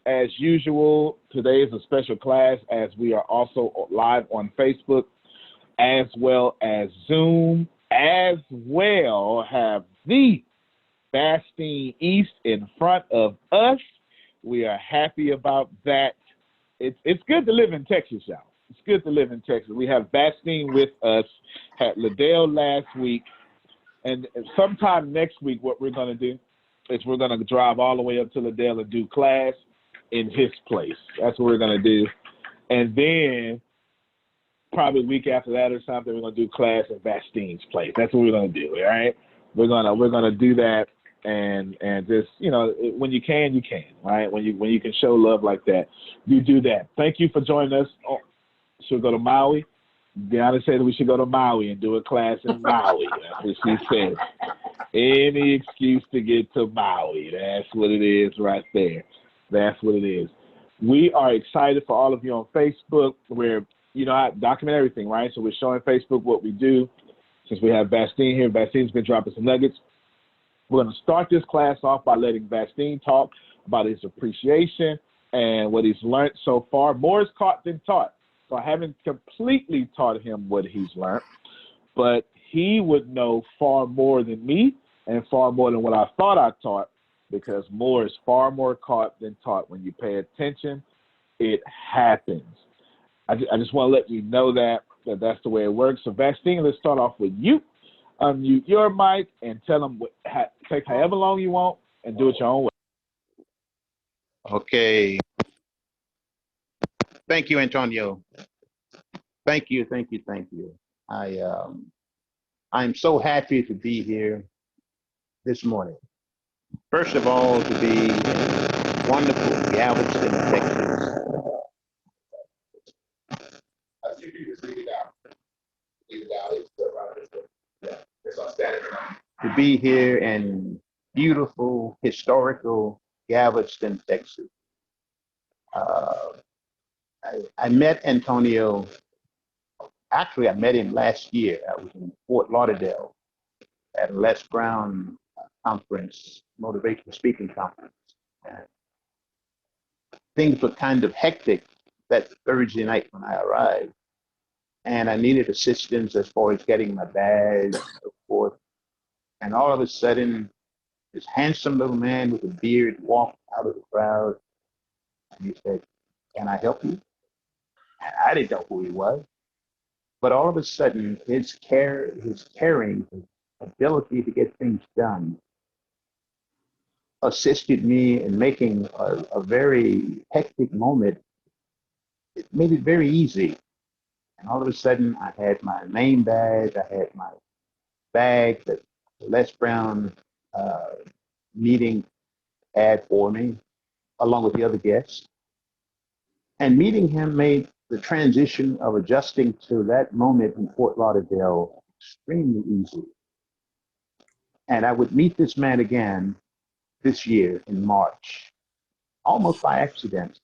as usual, today is a special class as we are also live on Facebook as well as Zoom, as well have the Bastine East in front of us. We are happy about that. It's good to live in Texas, y'all. It's good to live in Texas. We have Bastine with us, had Liddell last week, and sometime next week what we're going to do is we're going to drive all the way up to Liddell and do class in his place. That's what we're going to do. And then probably a week after that or something, we're going to do class at Bastine's place. That's what we're going to do, all right? We're gonna do that, and just, you know, when you can, right? When you can show love like that, you do that. Thank you for joining us. Oh, should we go to Maui? Deanna said we should go to Maui and do a class in Maui. That's what she said. Any excuse to get to Maui. That's what it is right there. That's what it is. We are excited for all of you on Facebook. Where, you know, I document everything, right? So we're showing Facebook what we do. Since we have Bastine here, Bastine's been dropping some nuggets. We're going to start this class off by letting Bastine talk about his appreciation and what he's learned so far. More is caught than taught. So I haven't completely taught him what he's learned, but he would know far more than me and far more than what I thought I taught, because more is far more caught than taught. When you pay attention, it happens. I just want to let you know that that's the way it works. So Bastine, let's start off with you. Unmute your mic and tell them take however long you want and do it your own way. Okay. Thank you, Antonio. Thank you. I'm so happy to be here this morning. First of all, to be in wonderful Galveston, Texas. To be here in beautiful, historical Galveston, Texas. I met Antonio, actually I met him last year. I was in Fort Lauderdale at a Les Brown conference, motivational speaking conference. And things were kind of hectic that Thursday night when I arrived. And I needed assistance as far as getting my bag and so forth. And all of a sudden, this handsome little man with a beard walked out of the crowd. And he said, "Can I help you?" And I didn't know who he was. But all of a sudden, his caring, his ability to get things done assisted me in making a very hectic moment. It made it very easy. And all of a sudden, I had my name badge, I had my bag that Les Brown meeting had for me, along with the other guests. And meeting him made the transition of adjusting to that moment in Fort Lauderdale extremely easy. And I would meet this man again this year in March, almost by accident.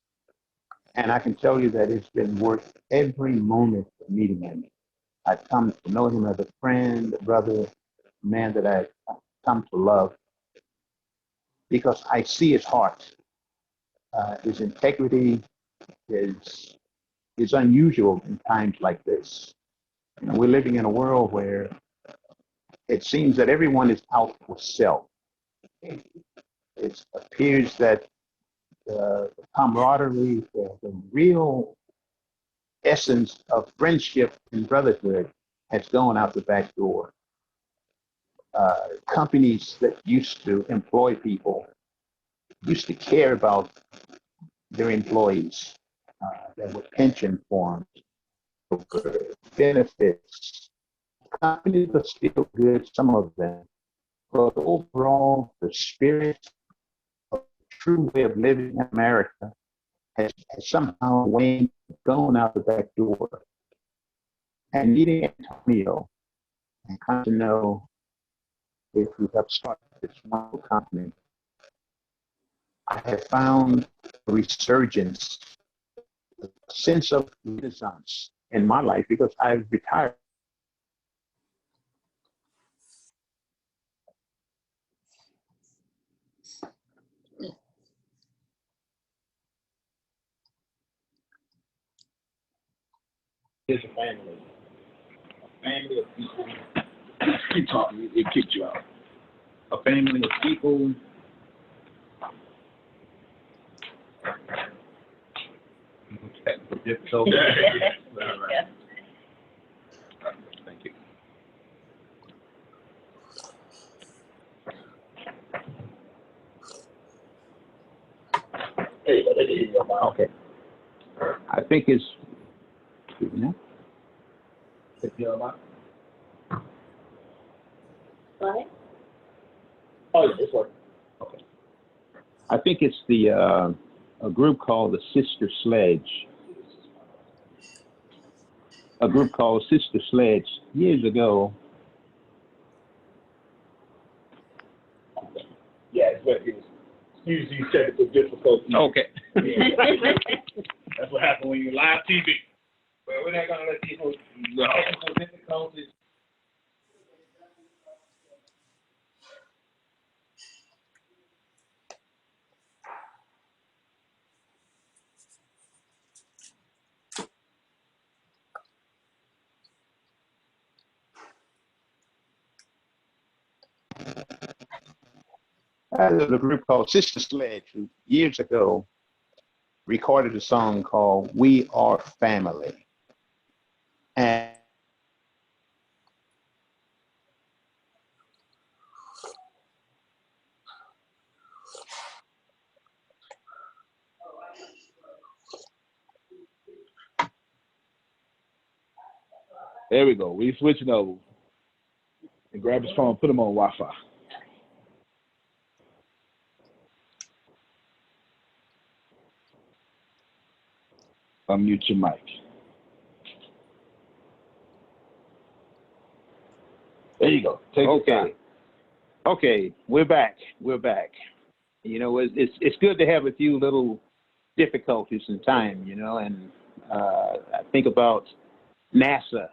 And I can tell you that it's been worth every moment of meeting him. I've come to know him as a friend, a brother, a man that I've come to love, because I see his heart, his integrity is unusual in times like this. You know, we're living in a world where it seems that everyone is out for self. It appears that the camaraderie, the real essence of friendship and brotherhood has gone out the back door. Companies that used to employ people used to care about their employees. There were pension forms, benefits. Companies are still good, some of them, but overall, the spirit of the true way of living in America has somehow waned, gone out the back door. And meeting Antonio and come to know if we have started this wonderful company, I have found a resurgence, a sense of renaissance in my life, because I've retired. is a family? A family of people. Keep talking. It kicked you out. A family of people. Difficult. Yeah. Thank you. Okay. I think it's. What? Oh, yeah, it's working. Okay. I think it's a group called the Sister Sledge. A group called Sister Sledge years ago. Yeah, it's what it is. Excuse these technical difficulties. Okay. That's what happens when you're live TV. But we're not going to let people technical difficulties. There's a group called Sister Sledge who years ago recorded a song called "We Are Family," and There we go. We switching over. And grab his phone, put him on Wi-Fi. Unmute your mic. There you go. Take your time. Okay, we're back. We're back. You know, it's good to have a few little difficulties in time, you know, and I think about NASA.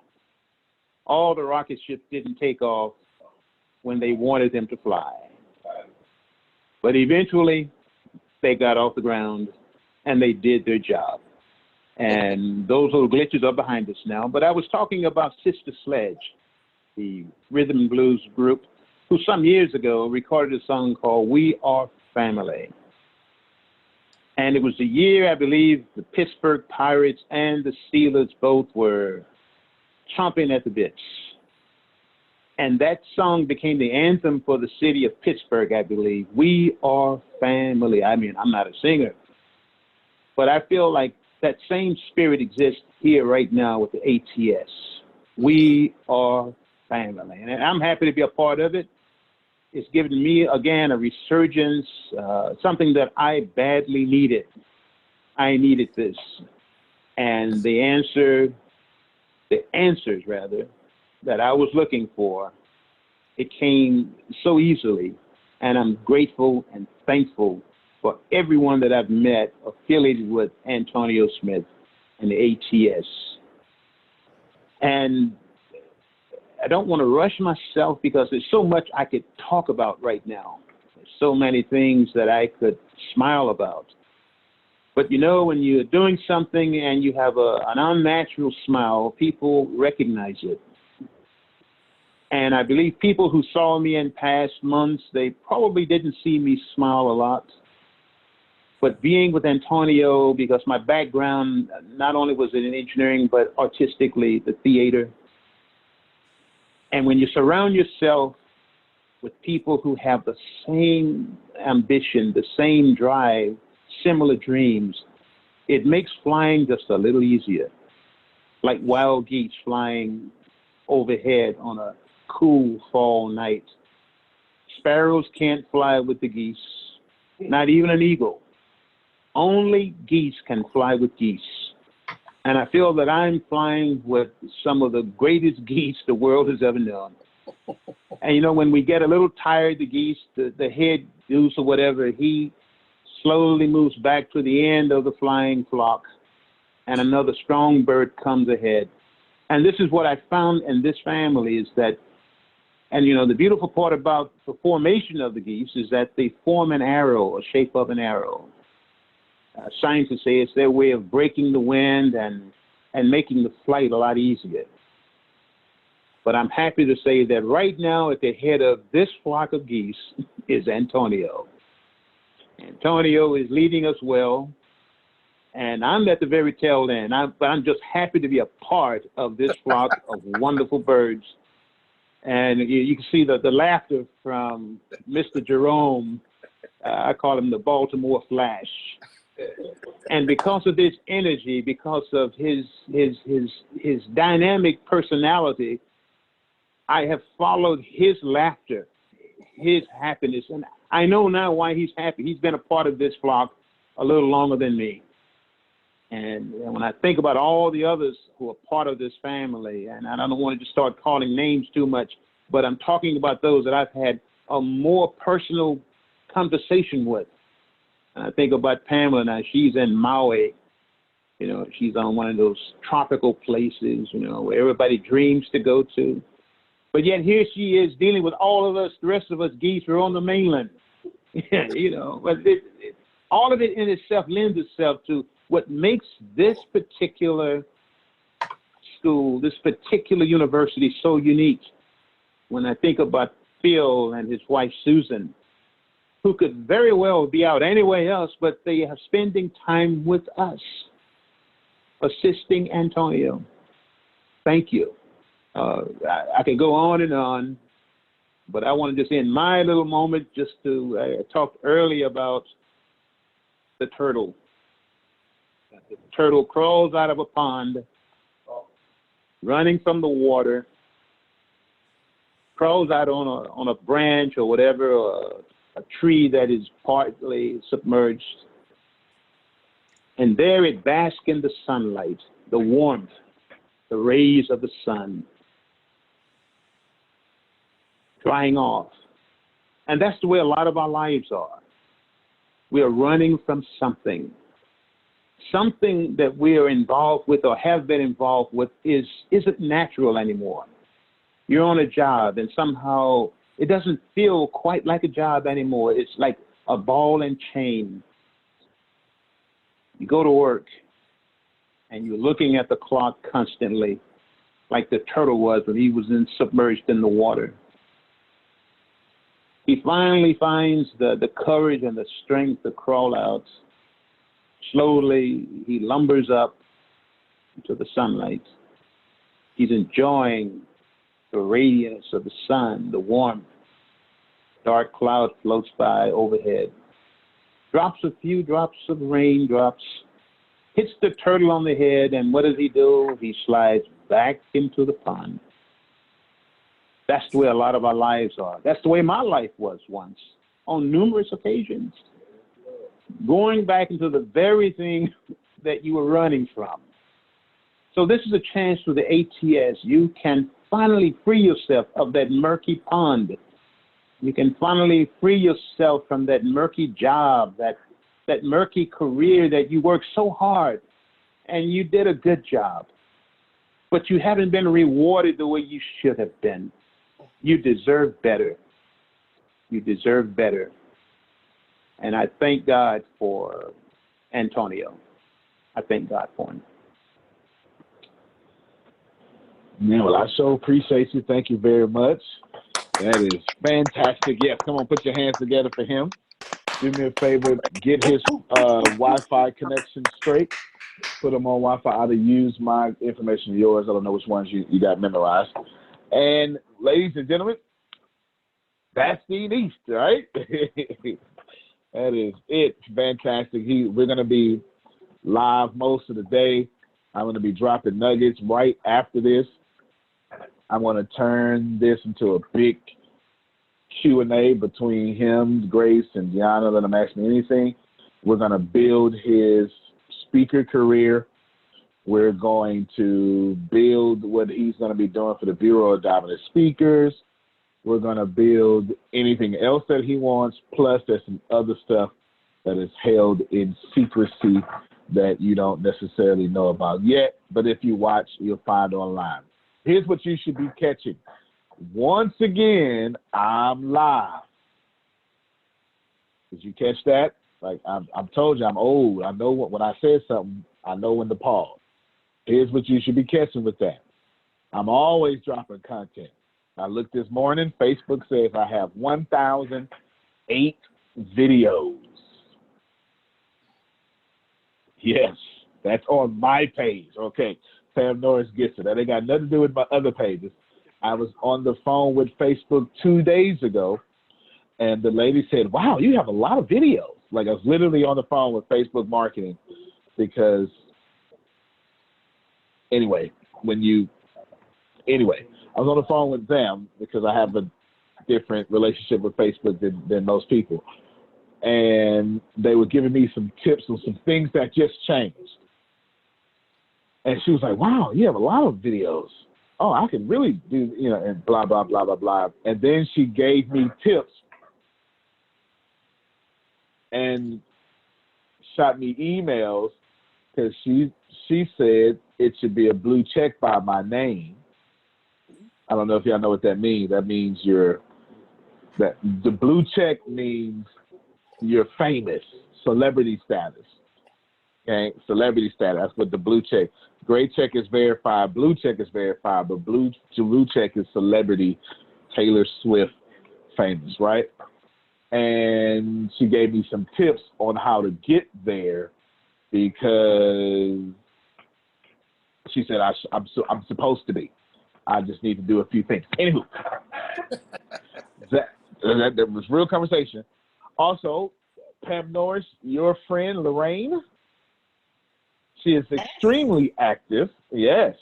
All the rocket ships didn't take off when they wanted them to fly. But eventually, they got off the ground and they did their job. And those little glitches are behind us now. But I was talking about Sister Sledge, the rhythm and blues group, who some years ago recorded a song called "We Are Family." And it was the year, I believe, the Pittsburgh Pirates and the Steelers both were chomping at the bits. And that song became the anthem for the city of Pittsburgh, I believe. We are family. I mean, I'm not a singer, but I feel like that same spirit exists here right now with the ATS. We are family. And I'm happy to be a part of it. It's given me, again, a resurgence, something that I badly needed. I needed this. And the answers rather, that I was looking for, it came so easily. And I'm grateful and thankful for everyone that I've met affiliated with Antonio Smith and the ATS. And I don't want to rush myself because there's so much I could talk about right now. There's so many things that I could smile about. But you know, when you're doing something and you have an unnatural smile, people recognize it. And I believe people who saw me in past months, they probably didn't see me smile a lot. But being with Antonio, because my background not only was in engineering, but artistically, the theater. And when you surround yourself with people who have the same ambition, the same drive, similar dreams, it makes flying just a little easier. Like wild geese flying overhead on a cool fall night. Sparrows can't fly with the geese, not even an eagle. Only geese can fly with geese. And I feel that I'm flying with some of the greatest geese the world has ever known. And you know, when we get a little tired, the geese, the head goose or whatever, he slowly moves back to the end of the flying flock, and another strong bird comes ahead. And this is what I found in this family is that, and you know, the beautiful part about the formation of the geese is that they form an arrow, a shape of an arrow. Scientists say it's their way of breaking the wind and and making the flight a lot easier. But I'm happy to say that right now at the head of this flock of geese is Antonio. Antonio is leading us well, and I'm at the very tail end. But I'm just happy to be a part of this flock of wonderful birds. And you can see the laughter from Mr. Jerome. I call him the Baltimore Flash. And because of this energy, because of his dynamic personality, I have followed his laughter, his happiness. And I know now why he's happy. He's been a part of this flock a little longer than me. And when I think about all the others who are part of this family, and I don't want to just start calling names too much, but I'm talking about those that I've had a more personal conversation with. And I think about Pamela now. She's in Maui. You know, she's on one of those tropical places, you know, where everybody dreams to go to. But yet here she is dealing with all of us, the rest of us geese who are on the mainland. You know, but all of it in itself lends itself to what makes this particular school, this particular university so unique. When I think about Phil and his wife Susan, who could very well be out anywhere else, but they are spending time with us, assisting Antonio. Thank you. I could go on, but I want to just end my little moment just to talk early about the turtle. The turtle crawls out of a pond, running from the water, crawls out on a branch or whatever, or a tree that is partly submerged. And there it basks in the sunlight, the warmth, the rays of the sun, drying off. And that's the way a lot of our lives are. We are running from something. Something that we are involved with or have been involved with isn't natural anymore. You're on a job and somehow it doesn't feel quite like a job anymore. It's like a ball and chain. You go to work and you're looking at the clock constantly, like the turtle was when he was submerged in the water. He finally finds the courage and the strength to crawl out. Slowly, he lumbers up into the sunlight. He's enjoying the radiance of the sun, the warmth. Dark cloud floats by overhead. Drops a few drops of raindrops, hits the turtle on the head, and what does he do? He slides back into the pond. That's the way a lot of our lives are. That's the way my life was once, on numerous occasions. Going back into the very thing that you were running from. So this is a chance for the ATS. You can finally free yourself of that murky pond. You can finally free yourself from that murky job, that murky career that you worked so hard and you did a good job, but you haven't been rewarded the way you should have been. You deserve better. You deserve better. And I thank God for Antonio. I thank God for him. Man, well, I so appreciate you. Thank you very much. That is fantastic. Yes, come on, put your hands together for him. Do me a favor, get his Wi-Fi connection straight. Put him on Wi-Fi. Either use my information or yours. I don't know which ones you got memorized. And ladies and gentlemen, that's Dean East, right? That is it. Fantastic. We're going to be live most of the day. I'm going to be dropping nuggets right after this. I'm going to turn this into a big Q&A between him, Grace, and Gianna. Let him ask me anything. We're going to build his speaker career. We're going to build what he's going to be doing for the Bureau of Dominant Speakers. We're going to build anything else that he wants, plus there's some other stuff that is held in secrecy that you don't necessarily know about yet. But if you watch, you'll find online. Here's what you should be catching. Once again, I'm live. Did you catch that? Like, I've told you I'm old. I know when I say something, I know when to pause. Here's what you should be catching with that. I'm always dropping content. I looked this morning, Facebook says I have 1,008 videos. Yes, that's on my page. Okay, Sam Norris gets it. That ain't got nothing to do with my other pages. I was on the phone with Facebook 2 days ago, and the lady said, wow, you have a lot of videos. Like, I was literally on the phone with Facebook marketing because, anyway, I was on the phone with them because I have a different relationship with Facebook than most people. And they were giving me some tips on some things that just changed. And she was like, wow, you have a lot of videos. Oh, I can really do, and blah, blah, blah, blah, blah. And then she gave me tips and shot me emails because she said it should be a blue check by my name. I don't know if y'all know what that means. That means the blue check means you're famous, celebrity status. Okay, celebrity status. That's what the blue check. Gray check is verified. Blue check is verified, but blue check is celebrity, Taylor Swift famous, right? And she gave me some tips on how to get there because she said I'm supposed to be. I just need to do a few things. Anywho, that was real conversation. Also, Pam Norris, your friend Lorraine, she is extremely active. Yes,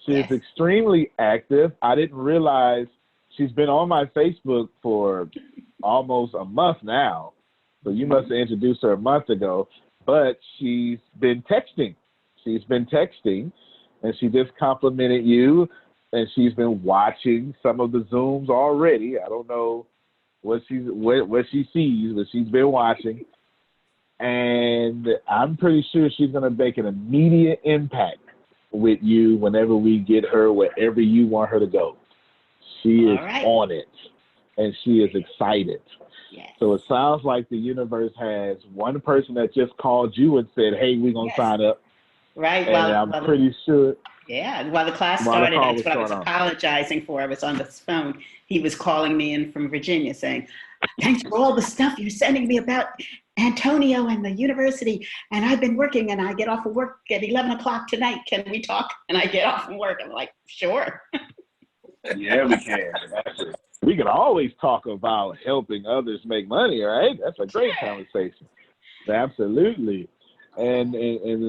she is extremely active. I didn't realize she's been on my Facebook for almost a month now. So you must have introduced her a month ago. But she's been texting. And she just complimented you. And she's been watching some of the Zooms already. I don't know what she sees, but she's been watching. And I'm pretty sure she's going to make an immediate impact with you whenever we get her wherever you want her to go. She is on it, and she is excited. Yes. So it sounds like the universe has one person that just called you and said, hey, we're going to sign up. Right. And I'm pretty sure. Yeah, while the class started, that's what I was apologizing for. I was on the phone. He was calling me in from Virginia saying, thanks for all the stuff you're sending me about Antonio and the university. And I've been working and I get off of work at 11 o'clock tonight. Can we talk? And I get off from work. I'm like, sure. Yeah, we can. We can always talk about helping others make money, right? That's a great conversation. Absolutely. And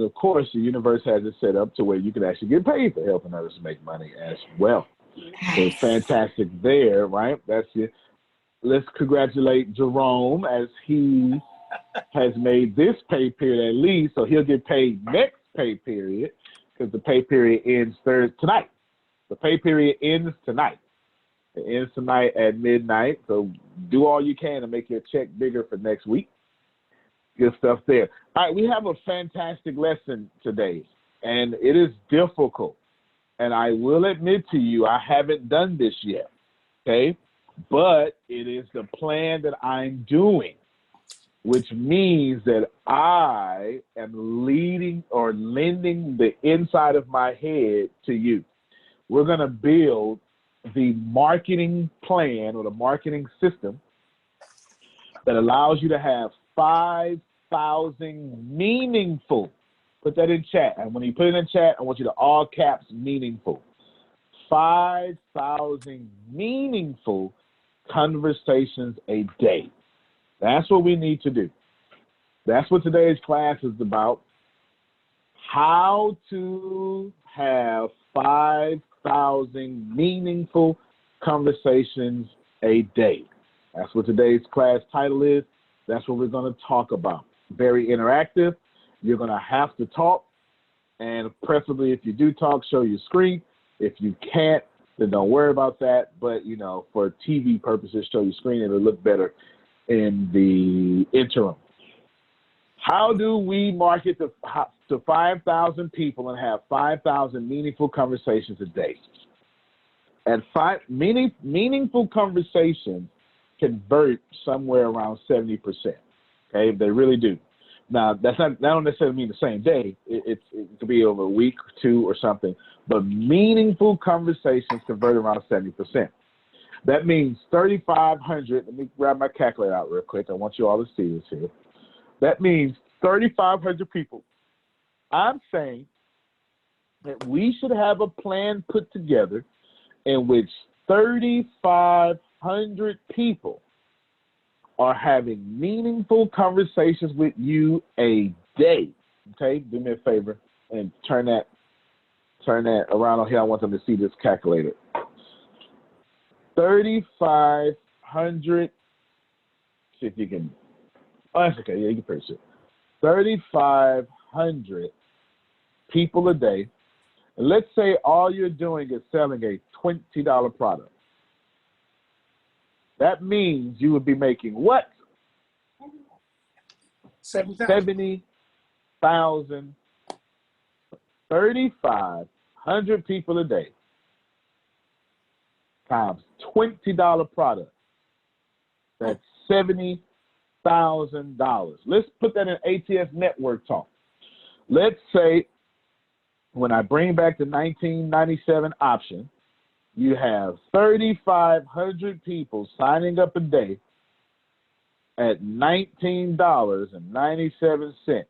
of course, the universe has it set up to where you can actually get paid for helping others make money as well. Nice. So it's fantastic there, right? That's it. Let's congratulate Jerome as he has made this pay period at least, so he'll get paid next pay period because the pay period ends tonight. The pay period ends tonight. It ends tonight at midnight, so do all you can to make your check bigger for next week. Good stuff there. All right, we have a fantastic lesson today, and it is difficult. And I will admit to you, I haven't done this yet, okay? But it is the plan that I'm doing, which means that I am leading or lending the inside of my head to you. We're going to build the marketing plan or the marketing system that allows you to have 5,000 meaningful, put that in chat. And when you put it in chat, I want you to all caps meaningful. 5,000 meaningful conversations a day. That's what we need to do. That's what today's class is about. How to have 5,000 meaningful conversations a day. That's what today's class title is. That's what we're going to talk about. Very interactive. You're going to have to talk, and preferably if you do talk, show your screen. If you can't, then don't worry about that. But, for TV purposes, show your screen. It'll look better in the interim. How do we market to 5,000 people and have 5,000 meaningful conversations a day? And meaningful conversations convert somewhere around 70%. Okay, they really do. Now, that don't necessarily mean the same day. It could be over a week or two or something. But meaningful conversations convert around 70%. That means 3,500. Let me grab my calculator out real quick. I want you all to see this here. That means 3,500 people. I'm saying that we should have a plan put together in which 3,500 people are having meaningful conversations with you a day. Okay, do me a favor and turn that around on here. I want them to see this calculator. 3,500. See if you can. Oh, that's okay. Yeah, you can finish it. 3,500 people a day. And let's say all you're doing is selling a $20 product. That means you would be making what? 70,000. 3,500 people a day times $20 product. That's $70,000. Let's put that in ATS network talk. Let's say when I bring back the 1997 option, you have 3,500 people signing up a day at $19.97.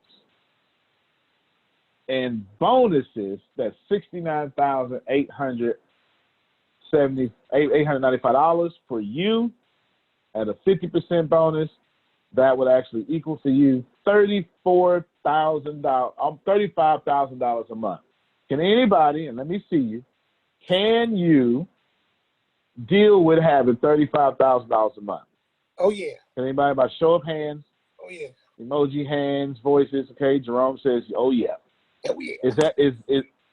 And bonuses, that's $69,895 for you. At a 50% bonus, that would actually equal to you $35,000 a month. Can anybody, and let me see you, can you deal with having $35,000 a month? Oh, yeah. Can anybody, by show of hands? Oh, yeah. Emoji, hands, voices. Okay, Jerome says, oh, yeah. Oh, yeah. Is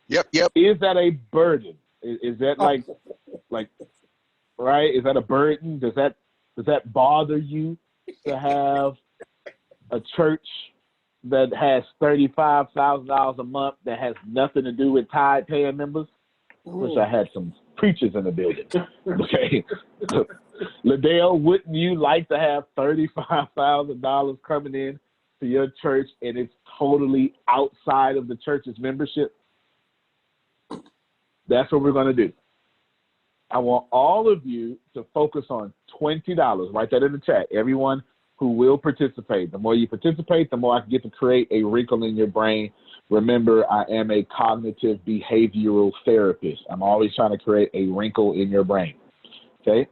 Yep. Is that a burden? Is that like, right? Is that a burden? Does that bother you to have a church that has $35,000 a month that has nothing to do with tithe paying members? Wish I had some preachers in the building. Okay. Liddell, wouldn't you like to have $35,000 coming in to your church and it's totally outside of the church's membership? That's what we're going to do. I want all of you to focus on $20. Write that in the chat. Everyone who will participate. The more you participate, the more I can get to create a wrinkle in your brain. Remember, I am a cognitive behavioral therapist. I'm always trying to create a wrinkle in your brain. Okay?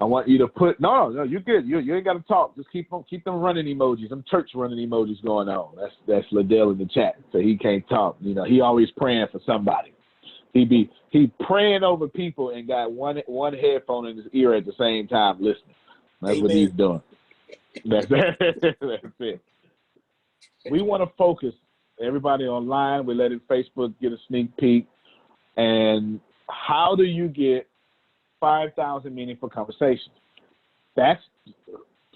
I want you to put, no, you're good. You ain't got to talk. Just keep them running emojis. Them church running emojis going on. That's Liddell in the chat. So he can't talk. You know, he always praying for somebody. He praying over people and got one headphone in his ear at the same time listening. That's Amen. What he's doing. That's it. We want to focus everybody online. We're letting Facebook get a sneak peek. And how do you get 5,000 meaningful conversations?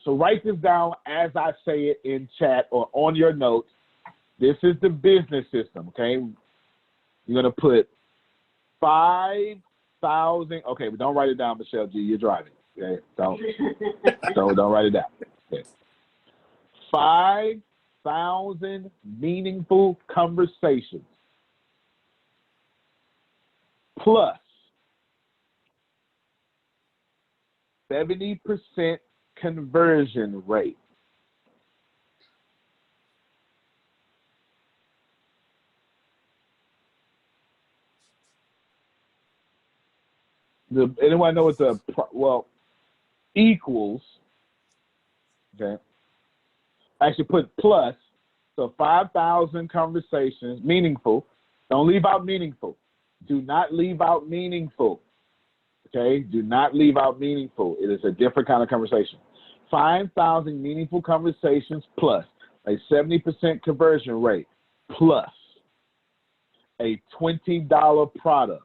So write this down as I say it in chat or on your notes. This is the business system, okay? You're going to put 5,000. Okay, but don't write it down, Michelle G. You're driving. Okay, don't write it down. Okay. 5,000 meaningful conversations plus 70% conversion rate. Anyone know what equals, okay? Actually put plus, so 5,000 conversations, meaningful. Don't leave out meaningful. Do not leave out meaningful, okay? Do not leave out meaningful. It is a different kind of conversation. 5,000 meaningful conversations plus a 70% conversion rate plus a $20 product.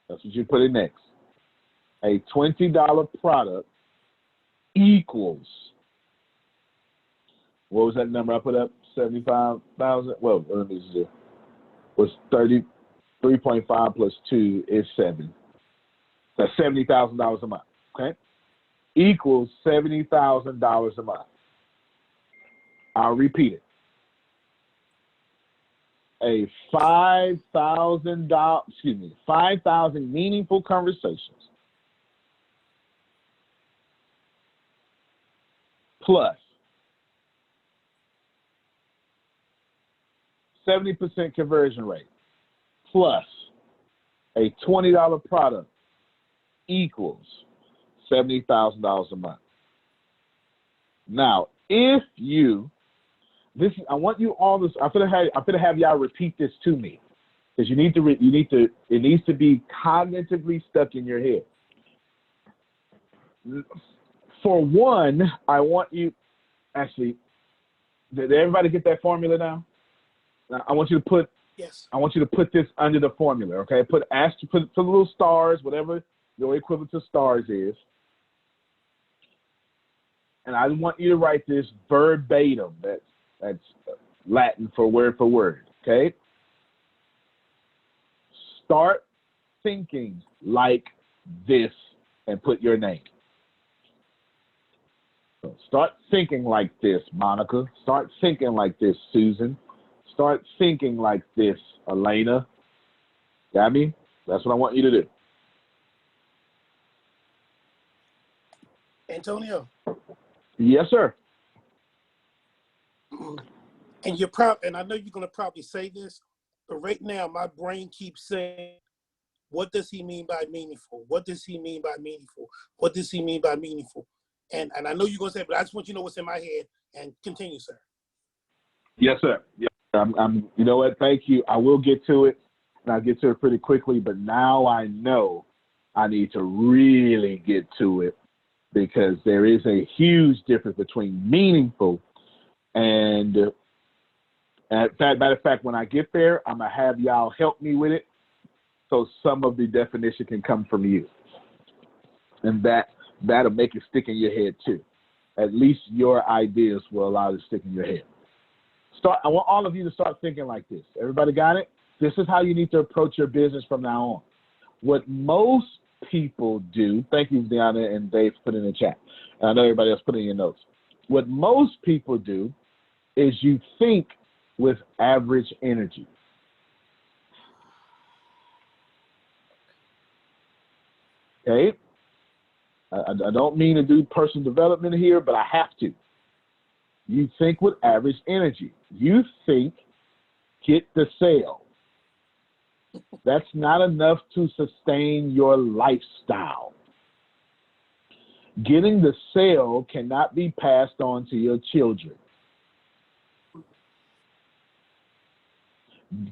That's what you put in next. A $20 product equals, what was that number I put up? 75,000? Well, let me see. Was 33.5 plus 2 is 7. That's $70,000 a month, okay? Equals $70,000 a month. I'll repeat it. A $5,000 meaningful conversations plus 70% conversion rate plus a $20 product equals $70,000 a month. Now, if you, I want you all this. I'm gonna have y'all repeat this to me, because it needs to be cognitively stuck in your head. For one, I want you, actually, did everybody get that formula now? I want you to put, yes. I want you to put this under the formula, okay? Put little stars, whatever your equivalent to stars is. And I want you to write this verbatim. That's Latin for word, okay? Start thinking like this and put your name. So start thinking like this, Monica. Start thinking like this, Susan. Start thinking like this, Elena. Got me? That's what I want you to do. Antonio. Yes, sir. And and I know you're gonna probably say this, but right now my brain keeps saying, what does he mean by meaningful? What does he mean by meaningful? What does he mean by meaningful? And I know you're gonna say it, but I just want you to know what's in my head and continue, sir. Yes, sir. Yeah. You know what? Thank you. I will get to it, and I'll get to it pretty quickly, but now I know I need to really get to it, because there is a huge difference between meaningful and matter of fact, when I get there, I'm going to have y'all help me with it, so some of the definition can come from you. And that'll make it stick in your head too. At least your ideas will allow it to stick in your head. I want all of you to start thinking like this. Everybody got it? This is how you need to approach your business from now on. What most people do, thank you, Deanna and Dave, put in the chat. And I know everybody else put in your notes. What most people do is you think with average energy. Okay? I don't mean to do personal development here, but I have to. You think with average energy. You think, get the sale. That's not enough to sustain your lifestyle. Getting the sale cannot be passed on to your children.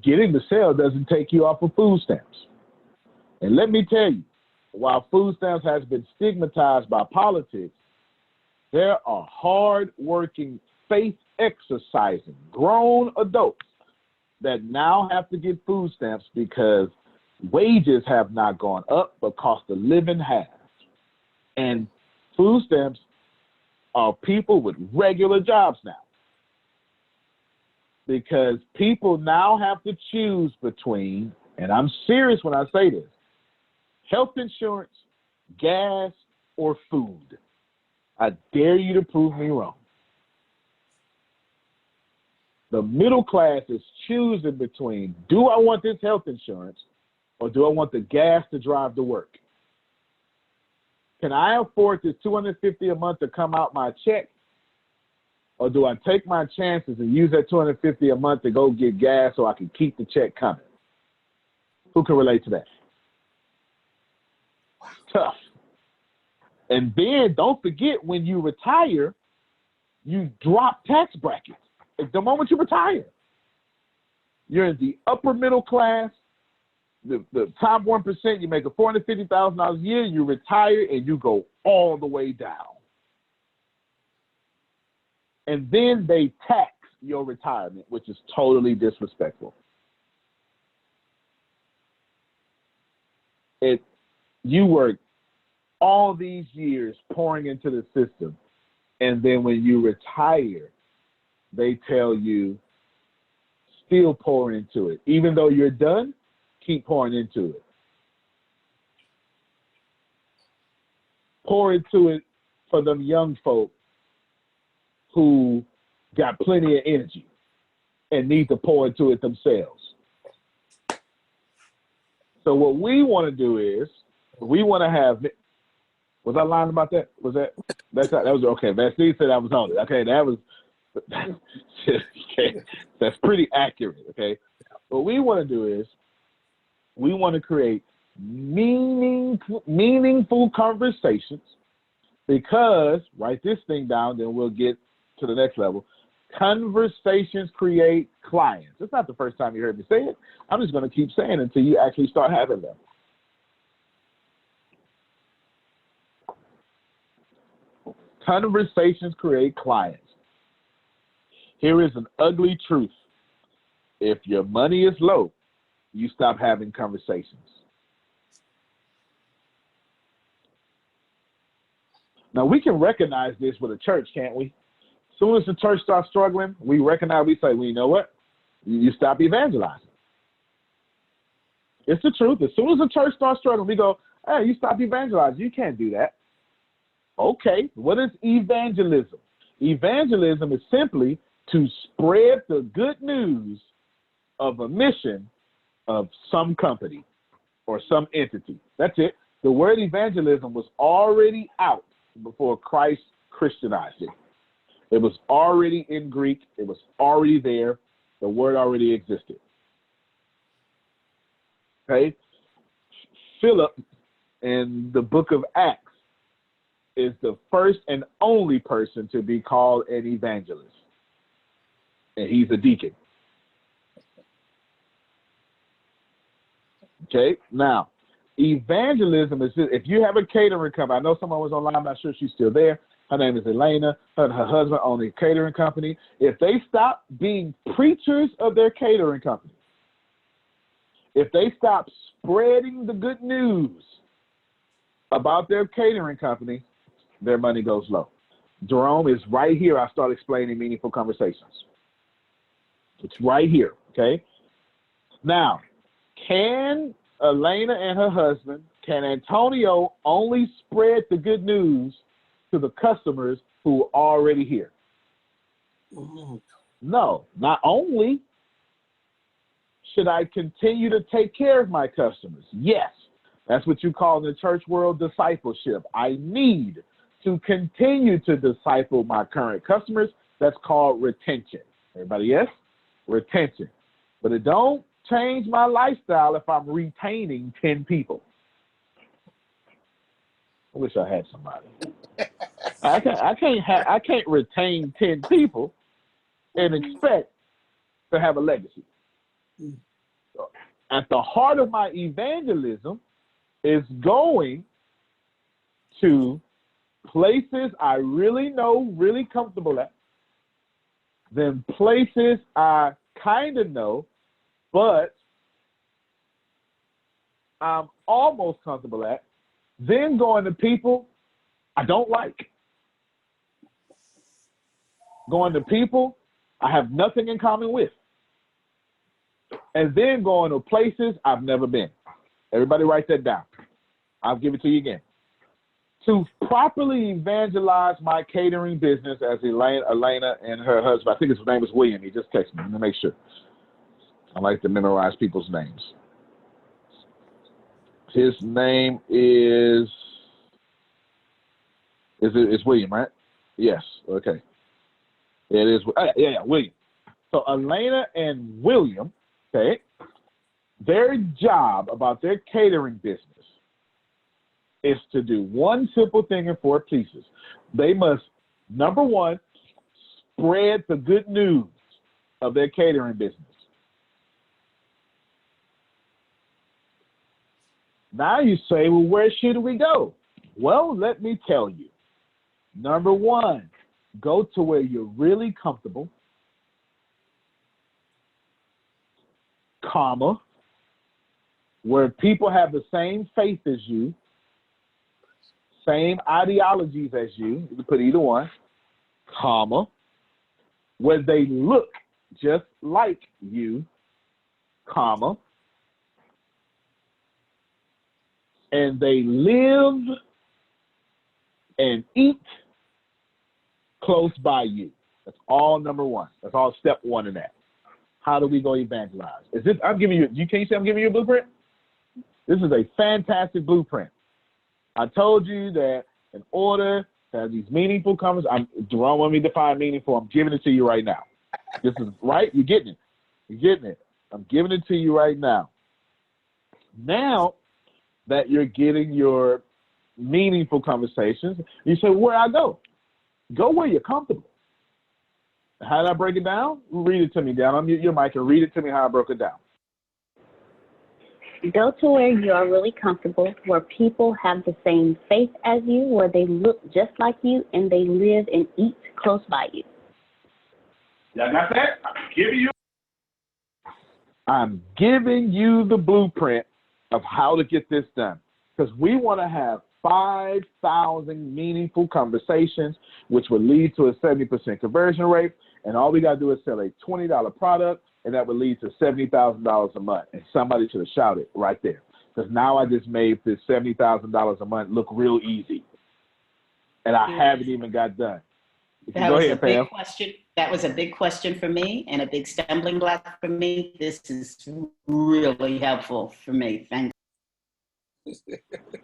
Getting the sale doesn't take you off of food stamps. And let me tell you, while food stamps has been stigmatized by politics, there are hard-working, faith-exercising, grown adults that now have to get food stamps because wages have not gone up, but cost of living has. And food stamps are people with regular jobs now, because people now have to choose between, and I'm serious when I say this, health insurance, gas, or food. I dare you to prove me wrong. The middle class is choosing between, do I want this health insurance or do I want the gas to drive to work? Can I afford this $250 a month to come out my check? Or do I take my chances and use that $250 a month to go get gas so I can keep the check coming? Who can relate to that? Tough. And then don't forget, when you retire, you drop tax brackets. The moment you retire, you're in the upper middle class, the top 1%, you make a $450,000 a year, you retire, and you go all the way down. And then they tax your retirement, which is totally disrespectful. You work all these years pouring into the system, and then when you retire, they tell you, still pour into it. Even though you're done, keep pouring into it. Pour into it for them young folk who got plenty of energy and need to pour into it themselves. So what we want to do is, we want to have, was I lying about that? That was okay. Vaseline said I was on it. Okay, that was, okay, that's pretty accurate, okay? What we want to do is, we want to create meaningful conversations, because, write this thing down, then we'll get to the next level. Conversations create clients. It's not the first time you heard me say it. I'm just going to keep saying it until you actually start having them. Conversations create clients. Here is an ugly truth. If your money is low, you stop having conversations. Now, we can recognize this with a church, can't we? As soon as the church starts struggling, we recognize, we say, well, you know what? You stop evangelizing. It's the truth. As soon as the church starts struggling, we go, hey, you stop evangelizing. You can't do that. Okay, what is evangelism? Evangelism is simply to spread the good news of a mission of some company or some entity. That's it. The word evangelism was already out before Christ Christianized it. It was already in Greek. It was already there. The word already existed. Okay? Philip in the book of Acts is the first and only person to be called an evangelist. And he's a deacon. Okay? Now, evangelism is, if you have a catering company, I know someone was online, I'm not sure she's still there. Her name is Elena. Her and her husband own a catering company. If they stop being preachers of their catering company, if they stop spreading the good news about their catering company, their money goes low. Jerome, is right here. I start explaining meaningful conversations. It's right here, okay? Now, can Elena and her husband, can Antonio only spread the good news to the customers who are already here? No, not only should I continue to take care of my customers. Yes, that's what you call in the church world discipleship. I need to continue to disciple my current customers. That's called retention. Everybody, yes? Retention. But it don't change my lifestyle if I'm retaining 10 people. I wish I had somebody. I can't retain 10 people and expect to have a legacy. At the heart of my evangelism is going to places I really know, really comfortable at, then places I kind of know, but I'm almost comfortable at, then going to people I don't like. Going to people I have nothing in common with. And then going to places I've never been. Everybody write that down. I'll give it to you again. To properly evangelize my catering business, as Elena and her husband, I think his name is William. He just texted me. Let me make sure. I like to memorize people's names. His name is it's William, right? Yes. Okay. It is. Yeah, William. So Elena and William, okay, their job about their catering business is to do one simple thing in 4 pieces. They must, number one, spread the good news of their catering business. Now you say, well, where should we go? Well, let me tell you. Number one, go to where you're really comfortable, comma, where people have the same faith as you, same ideologies as you can put either one, comma, where they look just like you, comma, and they live and eat close by you. That's all number one. That's all step one in that. How do we go evangelize? Is this, I'm giving you, can you see I'm giving you a blueprint? This is a fantastic blueprint. I told you that in order to have these meaningful conversations, Jerome want me to define meaningful, I'm giving it to you right now. This is right, you're getting it. You're getting it. I'm giving it to you right now. Now that you're getting your meaningful conversations, you say, where I go? Go where you're comfortable. How did I break it down? Read it to me, down. Unmute your mic and read it to me how I broke it down. Go to where you are really comfortable, where people have the same faith as you, where they look just like you, and they live and eat close by you. Y'all got that? I'm giving you the blueprint of how to get this done. Because we want to have 5,000 meaningful conversations, which will lead to a 70% conversion rate. And all we got to do is sell a $20 product, and that would lead to $70,000 a month. And somebody should have shouted right there. Because now I just made this $70,000 a month look real easy. And I haven't even got done. That was a big question. That was a big question for me and a big stumbling block for me. This is really helpful for me. Thank you.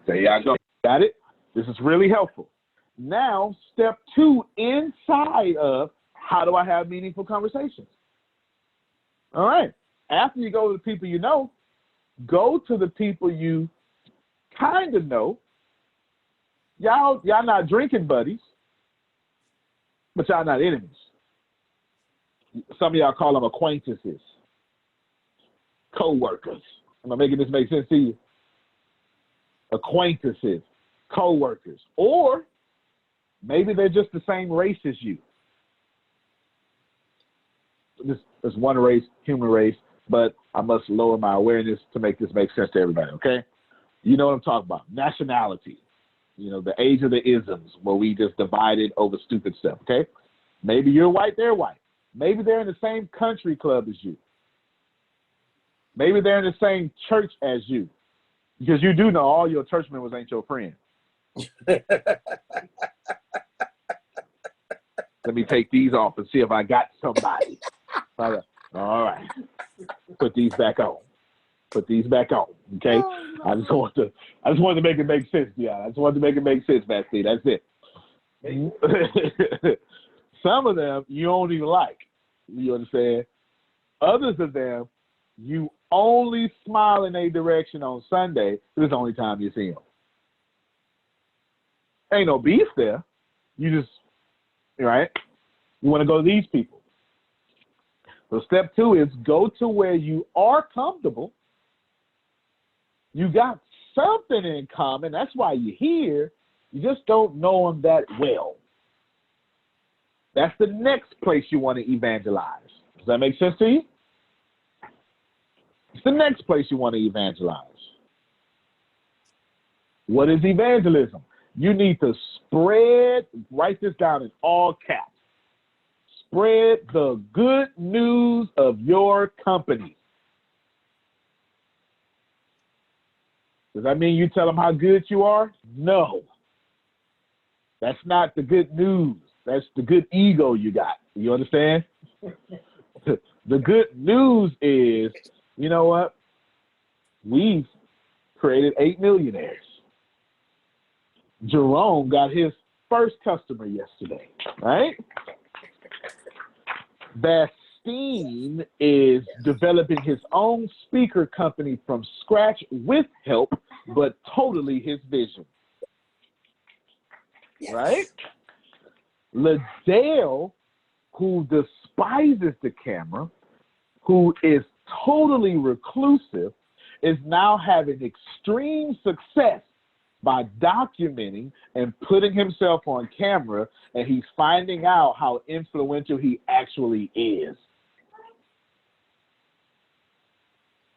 There y'all go. Got it? This is really helpful. Now, step two inside of how do I have meaningful conversations? All right. After you go to the people you know, go to the people you kind of know. Y'all not drinking buddies, but y'all not enemies. Some of y'all call them acquaintances, co-workers. Am I making this make sense to you? Acquaintances, co-workers, or maybe they're just the same race as you. There's one race, human race, but I must lower my awareness to make this make sense to everybody, okay? You know what I'm talking about. Nationality, you know, the age of the isms where we just divided over stupid stuff, okay? Maybe you're white, they're white. Maybe they're in the same country club as you. Maybe they're in the same church as you. Because you do know all your church members ain't your friend. Let me take these off and see if I got somebody. All right. Put these back on. Put these back on. Okay? I just wanted to make it make sense, yeah. I just wanted to make it make sense, Betsy. That's it. Some of them you don't even like. You understand? Others of them, you only smile in a direction on Sunday. This is the only time you see them. Ain't no beef there. You just, right? You want to go to these people. So step two is go to where you are comfortable. You got something in common. That's why you're here. You just don't know them that well. That's the next place you want to evangelize. Does that make sense to you? It's the next place you want to evangelize. What is evangelism? You need to spread, write this down in all caps. Spread the good news of your company. Does that mean you tell them how good you are? No. That's not the good news. That's the good ego you got. You understand? The good news is, you know what? We've created 8 millionaires. Jerome got his first customer yesterday, right? Bastine is developing his own speaker company from scratch with help, but totally his vision. Yes. Right? Liddell, who despises the camera, who is totally reclusive, is now having extreme success by documenting and putting himself on camera, and he's finding out how influential he actually is.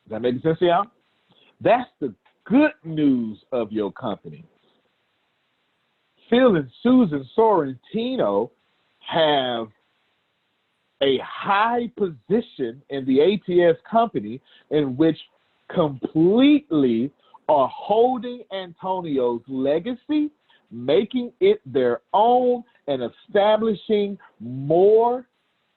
Does that make sense to y'all? That's the good news of your company. Phil and Susan Sorrentino have a high position in the ATS company in which completely are holding Antonio's legacy, making it their own, and establishing more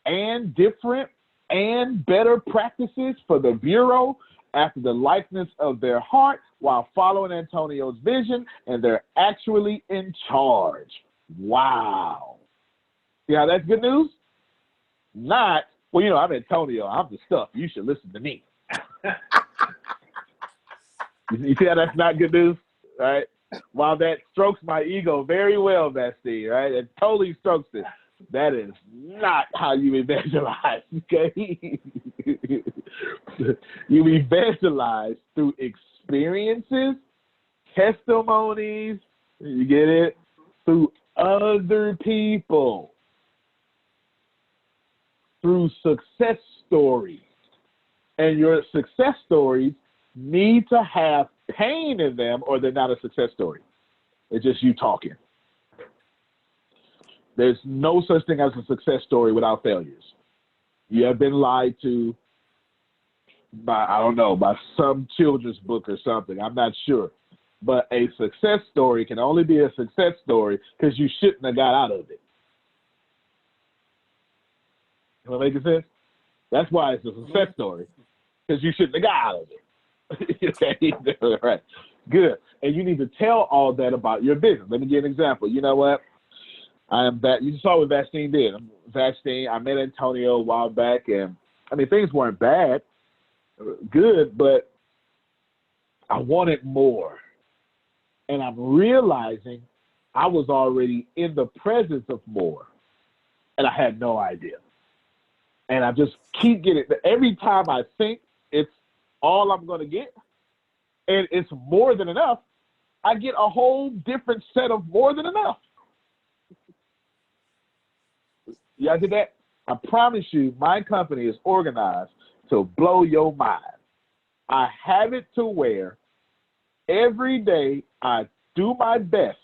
and different and better practices for the Bureau after the likeness of their heart while following Antonio's vision, and they're actually in charge. Wow. See how that's good news? Not, well, you know, I'm Antonio. I'm the stuff. You should listen to me. You see how that's not good news, right? While that strokes my ego very well, Bastille, right? It totally strokes it. That is not how you evangelize, okay? You evangelize through experiences, testimonies, you get it? Through other people, through success stories. And your success stories need to have pain in them or they're not a success story. It's just you talking. There's no such thing as a success story without failures. You have been lied to by, I don't know, by some children's book or something. I'm not sure. But a success story can only be a success story because you shouldn't have got out of it. Am I making sense? That's why it's a success story, because you shouldn't have got out of it. Okay, right. Good. And you need to tell all that about your business. Let me give an example. You know what? I am back. You saw what Vastine did. I met Antonio a while back, and I mean, things weren't bad, good, but I wanted more. And I'm realizing I was already in the presence of more, and I had no idea. And I just keep getting, every time I think it's all I'm going to get, and it's more than enough, I get a whole different set of more than enough. Y'all did that? I promise you, my company is organized to blow your mind. I have it to where every day I do my best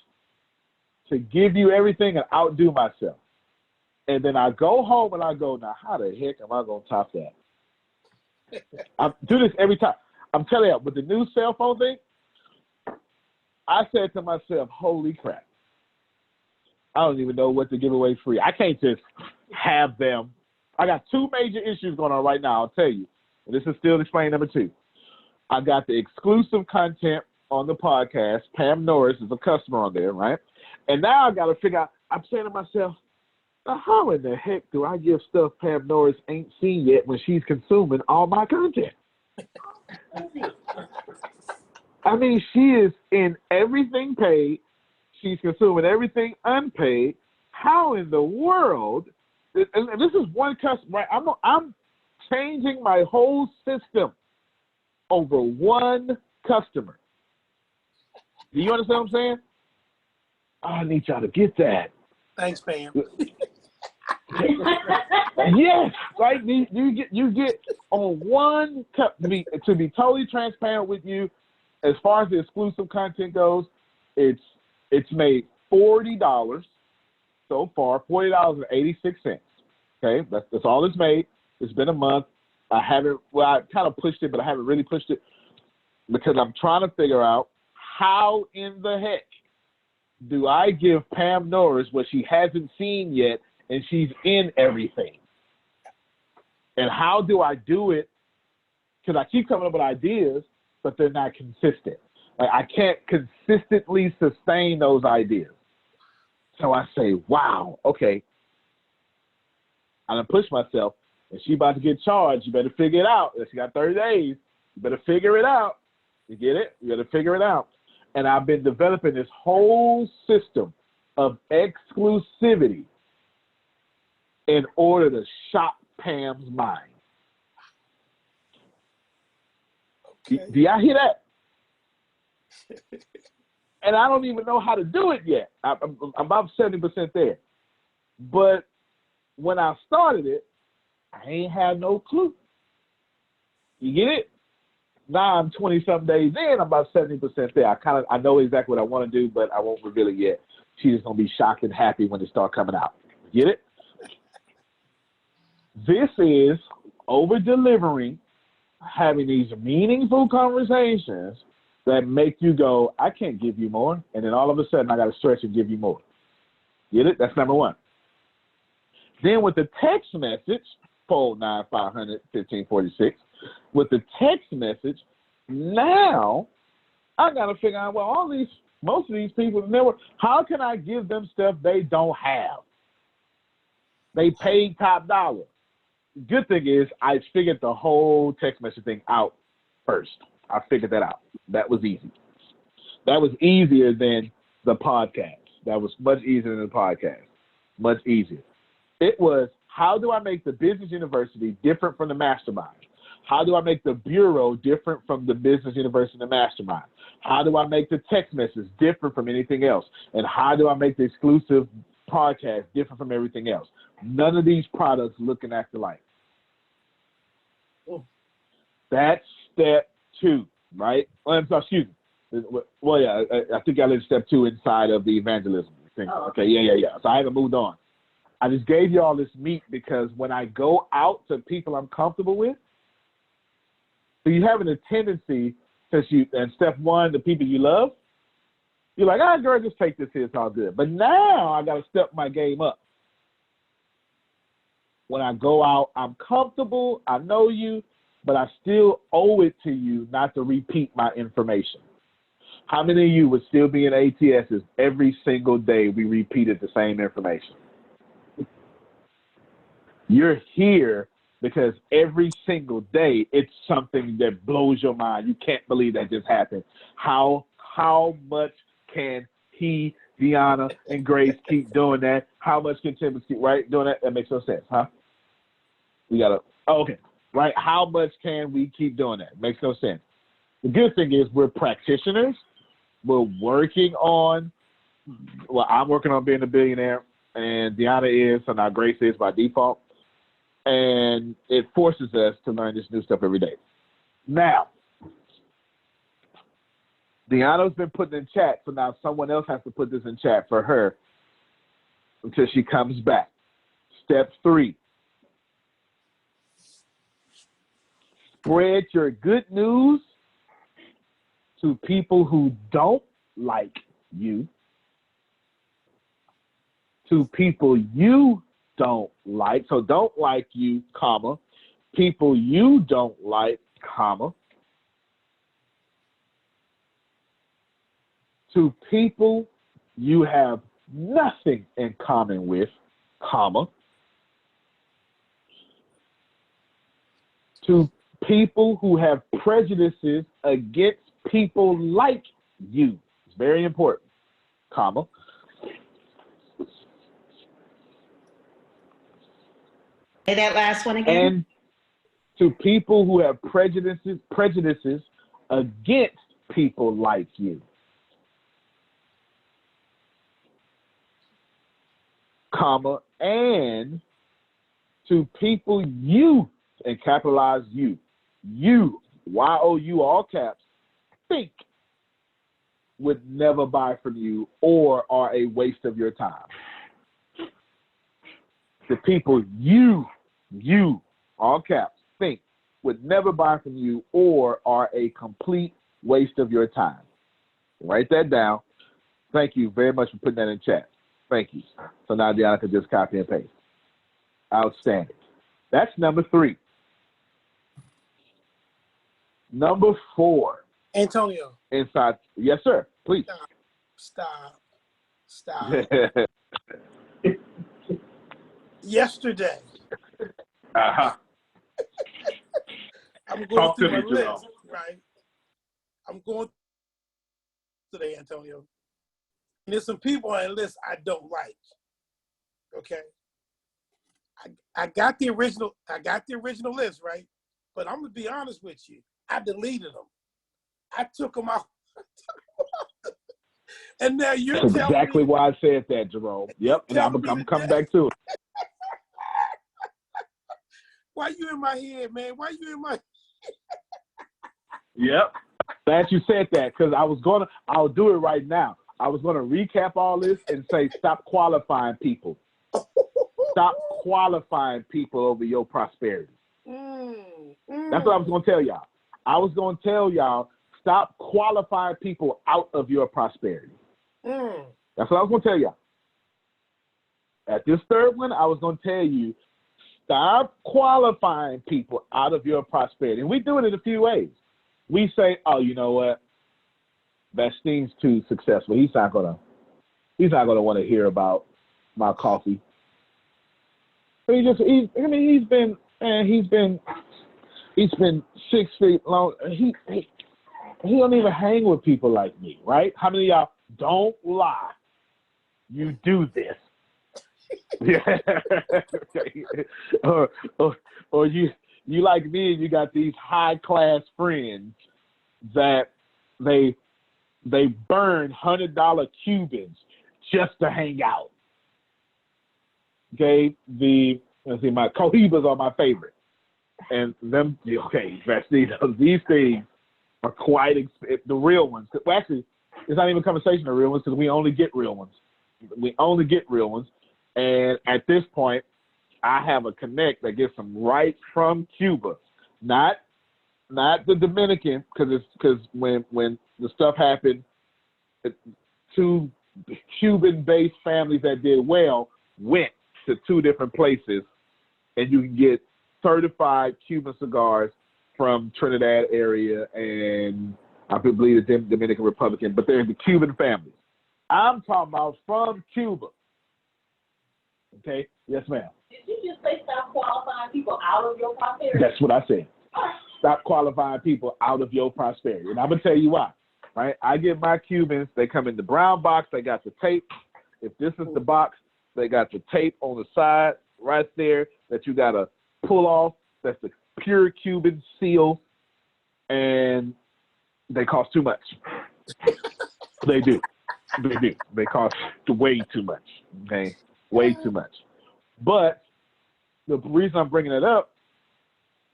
to give you everything and outdo myself. And then I go home and I go, now how the heck am I going to top that? I do this every time. I'm telling you, with the new cell phone thing, I said to myself, holy crap. I don't even know what to give away free. I can't just have them. I got two major issues going on right now, I'll tell you. And this is still explain number 2. I got the exclusive content on the podcast. Pam Norris is a customer on there, right? And now I got to figure out, I'm saying to myself, now how in the heck do I give stuff Pam Norris ain't seen yet when she's consuming all my content? I mean, she is in everything paid. She's consuming everything unpaid. How in the world? And this is one customer. Right? I'm changing my whole system over one customer. Do you understand what I'm saying? I need y'all to get that. Thanks, Pam. Yes, right. You get on one to be totally transparent with you. As far as the exclusive content goes, it's made $40 so far, $40.86. Okay, that's all it's made. It's been a month. I kind of pushed it, but I haven't really pushed it because I'm trying to figure out how in the heck do I give Pam Norris what she hasn't seen yet, and she's in everything. And how do I do it? Because I keep coming up with ideas, but they're not consistent. Like I can't consistently sustain those ideas. So I say, wow, okay. I'm gonna push myself, and she about to get charged. You better figure it out. She got 30 days. You better figure it out. You get it? You better figure it out. And I've been developing this whole system of exclusivity in order to shock Pam's mind. Okay. Do y'all hear that? And I don't even know how to do it yet. I'm about 70% there. But when I started it, I ain't had no clue. You get it? Now I'm 20-something days in, I'm about 70% there. I know exactly what I want to do, but I won't reveal it yet. She's just going to be shocked and happy when it starts coming out. Get it? This is over-delivering, having these meaningful conversations that make you go, I can't give you more. And then all of a sudden, I got to stretch and give you more. Get it? That's number one. Then with the text message, poll 9-500-1546, with the text message, now I got to figure out, well, most of these people never, how can I give them stuff they don't have? They paid top dollar. Good thing is I figured the whole text message thing out first. I figured that out. That was easy. That was easier than the podcast. That was much easier than the podcast. Much easier. It was, how do I make the business university different from the mastermind? How do I make the bureau different from the business university and the mastermind? How do I make the text message different from anything else? And how do I make the exclusive podcast different from everything else? None of these products look and act alike. That's step two, right? Excuse me. Well, yeah, I think I did step two inside of the evangelism thing. Okay, yeah. So I haven't moved on. I just gave you all this meat because when I go out to people I'm comfortable with, so you having a tendency, and step one, the people you love, you're like, girl, just take this here, it's all good. But now I got to step my game up. When I go out, I'm comfortable, I know you, but I still owe it to you not to repeat my information. How many of you would still be in ATSs every single day we repeated the same information? You're here because every single day it's something that blows your mind. You can't believe that just happened. How much can he, Deanna, and Grace keep doing that? How much can Tim keep doing that? That makes no sense, huh? We gotta. Oh, okay, right. How much can we keep doing that? Makes no sense. The good thing is we're practitioners. We're working on. Well, I'm working on being a billionaire, and Deanna is, so now Grace is by default. And it forces us to learn this new stuff every day. Now, Deanna's been putting in chat, so now someone else has to put this in chat for her until she comes back. Step 3. Spread your good news to people who don't like you, to people you don't like, so don't like you, comma, people you don't like, comma, to people you have nothing in common with, comma, to people who have prejudices against people like you. It's very important, comma. Say that last one again. And to people who have prejudices against people like you, comma, and to people you, and capitalize you, Y-O-U, all caps, think would never buy from you or are a waste of your time. The people you, all caps, think would never buy from you or are a complete waste of your time. Write that down. Thank you very much for putting that in chat. Thank you. So now Deanna can just copy and paste. Outstanding. That's number 3. Number 4. Antonio. Inside. Yes, sir. Please. Stop. Yesterday. Uh-huh. I'm going through my list, right? I'm going today, Antonio. And there's some people on the list I don't like. Okay. I got the original list, right? But I'm gonna be honest with you. I deleted them. I took them out. And now you're That's telling exactly me, why I said that, Jerome. Yep, and I'm coming back to it. Why you in my head, man? Why you in my Yep. Glad you said that, because I'll do it right now. I was gonna recap all this and say stop qualifying people. Stop qualifying people over your prosperity. That's what I was gonna tell y'all. I was gonna tell y'all, stop qualifying people out of your prosperity. That's what I was gonna tell y'all. At this third one, I was going to tell you, stop qualifying people out of your prosperity. And we do it in a few ways. We say, oh, you know what? Bastine's too successful. He's not gonna want to hear about my coffee. But he's been 6 feet long. He don't even hang with people like me, right? How many of y'all don't lie? You do this. Yeah. or you like me and you got these high class friends that they burn $100 Cubans just to hang out. Okay, my Cohibas are my favorite, and them. Okay, these things are quite expensive. The real ones. Well, actually, it's not even a conversation of real ones because we only get real ones. And at this point, I have a connect that gets them right from Cuba, not the Dominican, because when the stuff happened, 2 Cuban-based families that did well went to 2 different places, and you can get certified Cuban cigars from Trinidad area and I believe the Dominican Republic, but they're the Cuban families. I'm talking about from Cuba. Okay? Yes, ma'am. Did you just say stop qualifying people out of your prosperity? That's what I said. Stop qualifying people out of your prosperity. And I'm going to tell you why. Right? I get my Cubans, they come in the brown box, they got the tape. If this is the box, they got the tape on the side right there that you got to pull off. That's the pure Cuban seal. And they cost too much. They do. They cost way too much. Okay? Way too much. But the reason I'm bringing it up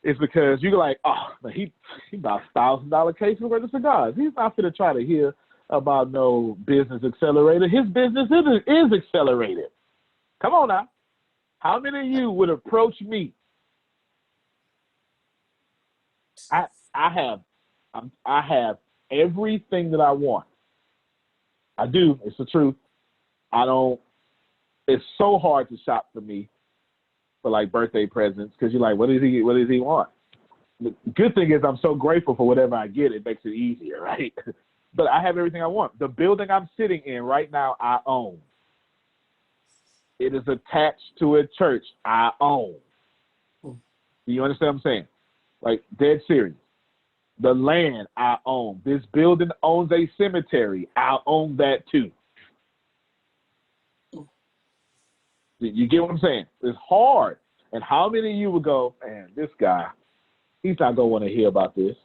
is because you're like, oh, man, he about $1,000 case worth of cigars. He's not going to try to hear about no business accelerator. His business is accelerated. Come on now. How many of you would approach me? I have everything that I want. I do. It's the truth. It's so hard to shop for me for like birthday presents because you're like, what does he want? The good thing is I'm so grateful for whatever I get. It makes it easier, right? But I have everything I want. The building I'm sitting in right now, I own. It is attached to a church I own. Do you understand what I'm saying? Like, dead serious. The land I own. This building owns a cemetery. I own that too. You get what I'm saying? It's hard. And how many of you would go, man, this guy, he's not going to want to hear about this.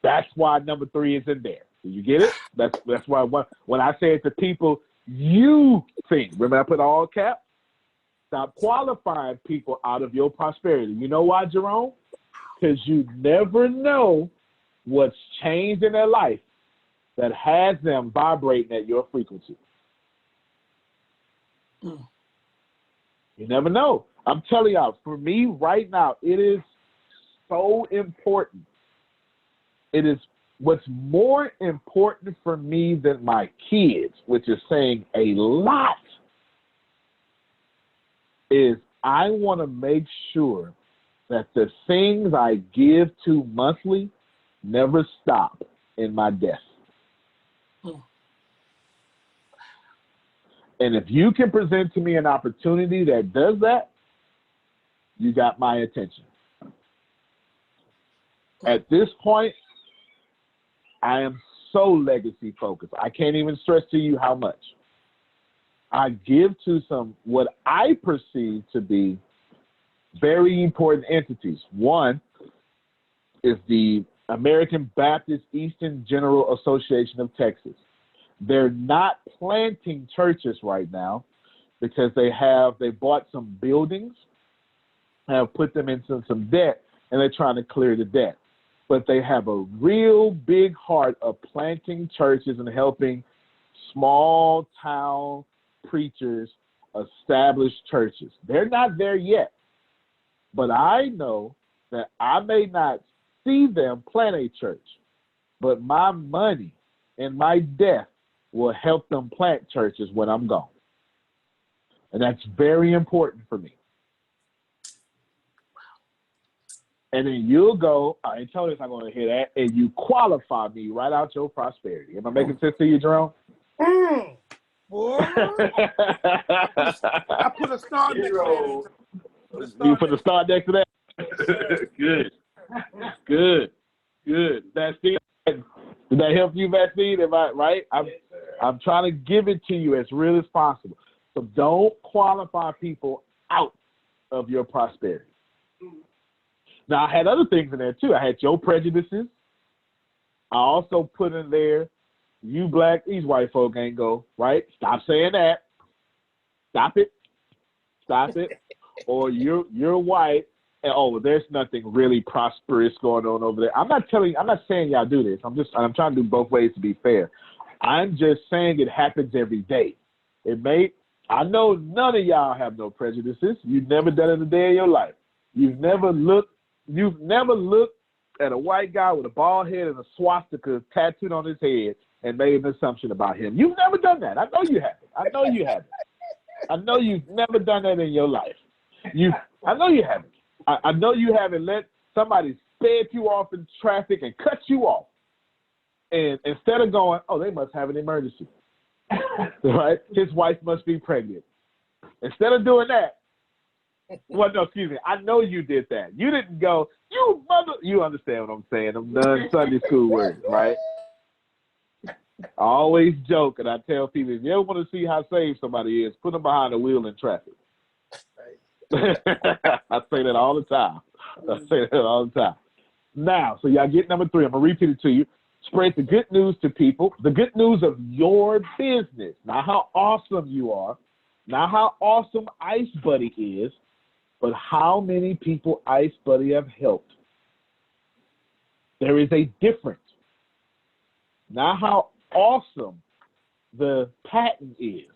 That's why number 3 is in there. Do you get it? That's why when I say it to people, you think, remember I put all caps? Stop qualifying people out of your prosperity. You know why, Jerome? Because you never know what's changed in their life that has them vibrating at your frequency. You never know. I'm telling y'all, for me right now, it is so important. It is what's more important for me than my kids, which is saying a lot, is I want to make sure that the things I give to monthly never stop in my death. And if you can present to me an opportunity that does that, you got my attention. At this point, I am so legacy focused. I can't even stress to you how much. I give to some what I perceive to be very important entities. One is the American Baptist Eastern General Association of Texas. They're not planting churches right now because they bought some buildings, have put them into some debt, and they're trying to clear the debt. But they have a real big heart of planting churches and helping small town preachers establish churches. They're not there yet. But I know that I may not see them plant a church, but my money and my death will help them plant churches when I'm gone. And that's very important for me. And then you'll go, Antonio's not going to hear that, and you qualify me right out your prosperity. Am I making sense to you, Jerome? Boy. I put a star next to that. You put the star next to that? Good. Good. Good. Vaccine. Did that help you, Vaccine? Am I right? I'm trying to give it to you as real as possible. So don't qualify people out of your prosperity. Now, I had other things in there, too. I had your prejudices. I also put in there, you black, these white folk ain't go, right? Stop saying that. Stop it. Stop it. Or you're white, and there's nothing really prosperous going on over there. I'm not saying y'all do this. I'm trying to do both ways to be fair. I'm just saying it happens every day. I know none of y'all have no prejudices. You've never done it a day in your life. You've never looked at a white guy with a bald head and a swastika tattooed on his head and made an assumption about him. You've never done that. I know you haven't. I know you've never done that in your life. I know you haven't. I know you haven't let somebody sped you off in traffic and cut you off. And instead of going, they must have an emergency. Right? His wife must be pregnant. Instead of doing that, well, no, excuse me. I know you did that. You didn't go, you mother. You understand what I'm saying? I'm done Sunday school words, right? I always joke and I tell people, if you ever want to see how saved somebody is, put them behind the wheel in traffic. I say that all the time. Now, so y'all get number 3. I'm going to repeat it to you. Spread the good news to people, the good news of your business, not how awesome you are, not how awesome Ice Buddy is, but how many people Ice Buddy have helped. There is a difference. Not how awesome the patent is.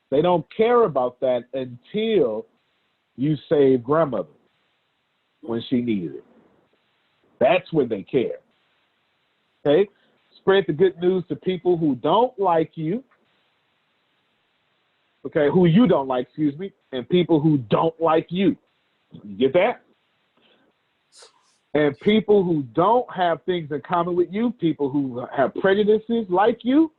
They don't care about that until you save grandmother when she needed it. That's when they care. Okay? Spread the good news to people who don't like you. Okay, who you don't like, excuse me, and people who don't like you. You get that? And people who don't have things in common with you, people who have prejudices like you,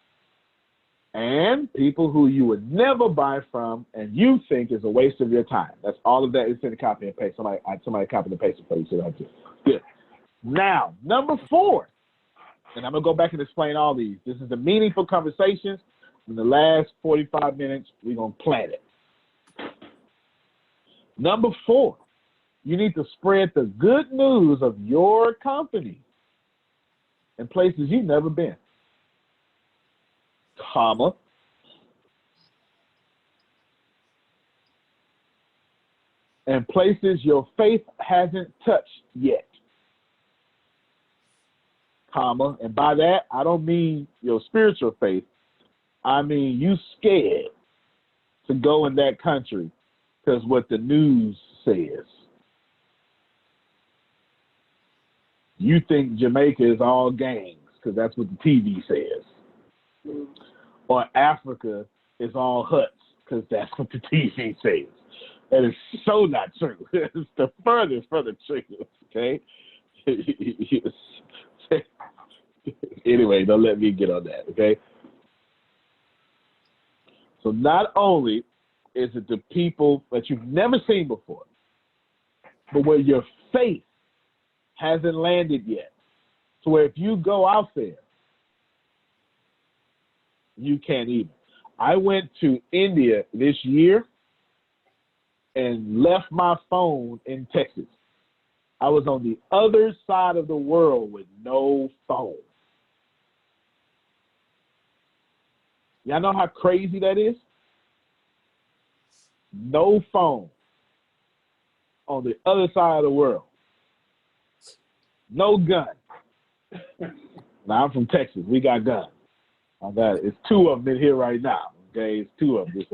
and people who you would never buy from and you think is a waste of your time. That's all of that is in the copy and paste. Somebody copy and paste it for you. So that's it. Good. Now, number 4, and I'm going to go back and explain all these. This is the meaningful conversations. In the last 45 minutes, we're going to plan it. Number 4, you need to spread the good news of your company in places you've never been, comma, and places your faith hasn't touched yet, comma, and by that, I don't mean your spiritual faith. I mean, you scared to go in that country because what the news says. You think Jamaica is all gangs because that's what the TV says. Or Africa is all huts because that's what the TV says. That is so not true. It's the furthest from the truth, okay? Anyway, don't let me get on that, okay? So not only is it the people that you've never seen before, but where your faith hasn't landed yet. So where if you go out there, you can't even. I went to India this year and left my phone in Texas. I was on the other side of the world with no phone. Y'all know how crazy that is? No phone on the other side of the world. No gun. Now, I'm from Texas. We got guns. It's 2 of them in here right now. Okay, it's 2 of them.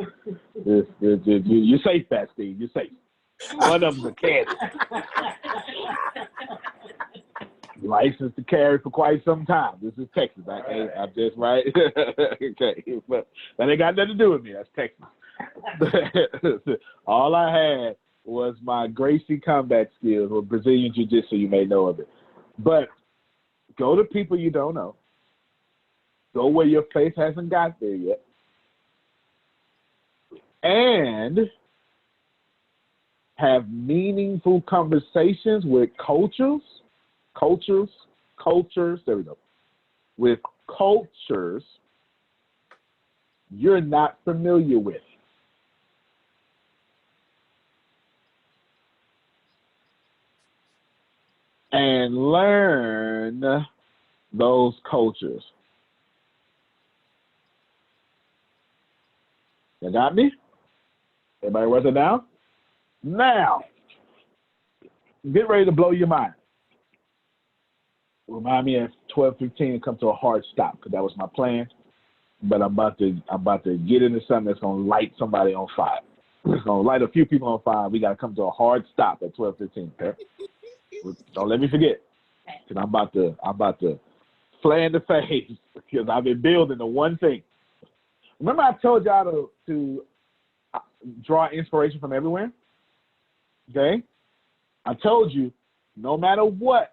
You're safe, Steve. You're safe. One of them's a candy. Licensed to carry for quite some time. This is Texas. I'm just right. Okay, but that ain't got nothing to do with me. That's Texas. All I had was my Gracie combat skills or Brazilian Jiu-Jitsu, you may know of it. But go to people you don't know. Go where your faith hasn't got there yet. And have meaningful conversations with cultures, there we go, with cultures you're not familiar with. And learn those cultures. You got me? Everybody write it down? Now, get ready to blow your mind. Remind me at 12:15 to come to a hard stop, because that was my plan. But I'm about to get into something that's gonna light somebody on fire. It's gonna light a few people on fire. We gotta come to a hard stop at 12:15. Okay? Don't let me forget, because I'm about to flay in the face, because I've been building the one thing. Remember I told y'all to draw inspiration from everywhere? Okay? I told you, no matter what,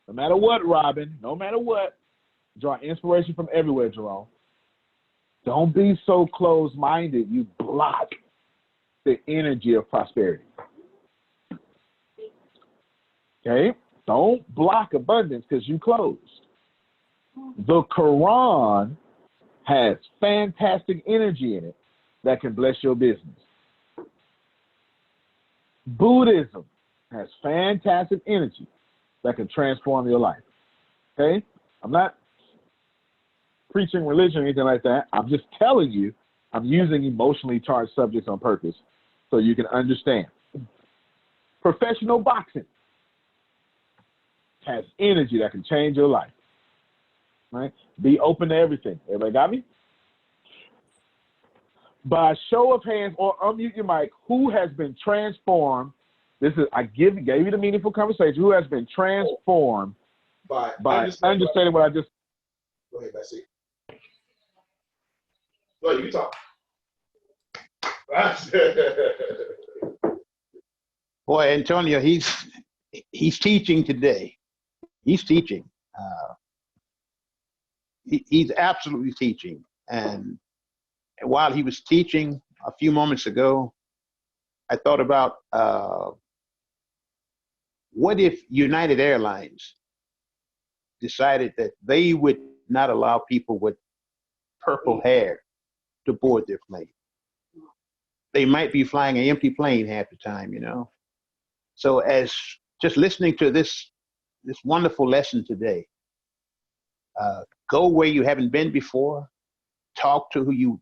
Robin, no matter what, draw inspiration from everywhere, Jerome. Don't be so closed-minded you block the energy of prosperity. Okay? Don't block abundance because you closed. The Quran has fantastic energy in it that can bless your business. Buddhism has fantastic energy that can transform your life. Okay? I'm not preaching religion or anything like that. I'm just telling you, I'm using emotionally charged subjects on purpose so you can understand. Professional boxing has energy that can change your life. Right? Be open to everything. Everybody got me? By show of hands or unmute your mic, who has been transformed? I gave you the meaningful conversation. Who has been transformed by understanding what I just? Go ahead, Bessie. Go ahead, you talk. Boy, Antonio, he's teaching today. He's teaching. He's absolutely teaching. And while he was teaching a few moments ago, I thought about what if United Airlines decided that they would not allow people with purple hair to board their plane? They might be flying an empty plane half the time, you know? So as just listening to this wonderful lesson today, go where you haven't been before, talk to who you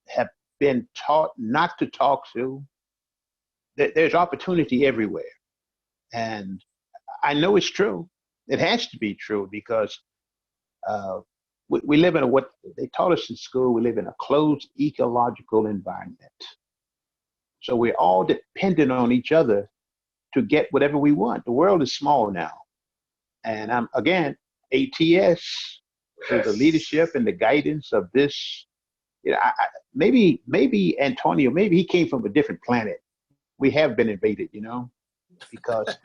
have been taught not to talk to. There's opportunity everywhere. And I know it's true. It has to be true because we live in what they taught us in school, we live in a closed ecological environment. So we're all dependent on each other to get whatever we want. The world is small now. And I'm, again, ATS, through the leadership and the guidance of this, you know, maybe Antonio, maybe he came from a different planet. We have been invaded, you know, because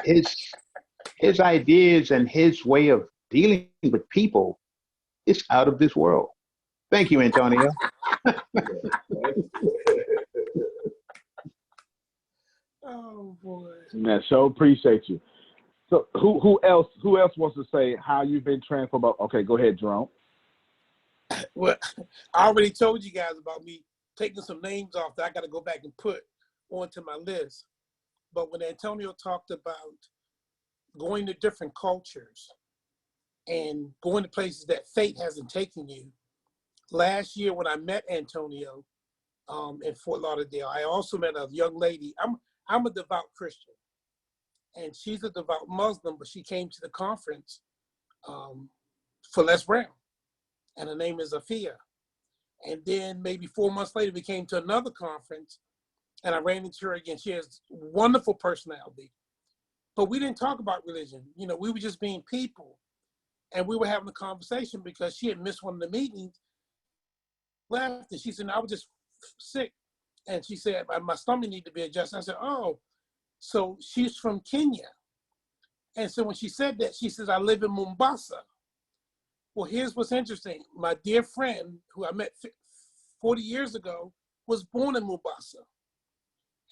his ideas and his way of dealing with people is out of this world. Thank you, Antonio. Oh boy. Yeah, so appreciate you. So who else wants to say how you've been transformed? Okay, go ahead, Jerome. Well, I already told you guys about me taking some names off that I got to go back and put onto my list. But when Antonio talked about going to different cultures and going to places that fate hasn't taken you, last year when I met Antonio in Fort Lauderdale, I also met a young lady. I'm a devout Christian, and she's a devout Muslim, but she came to the conference for Les Brown, and her name is Afia. And then maybe 4 months later, we came to another conference, and I ran into her again. She has wonderful personality, but we didn't talk about religion. You know, we were just being people, and we were having a conversation because she had missed one of the meetings. left, and she said, I was just sick. And she said, my stomach needed to be adjusted. I said, oh, so she's from Kenya. And so when she said that, she says, I live in Mombasa. Well, here's what's interesting. My dear friend, who I met 40 years ago, was born in Mombasa.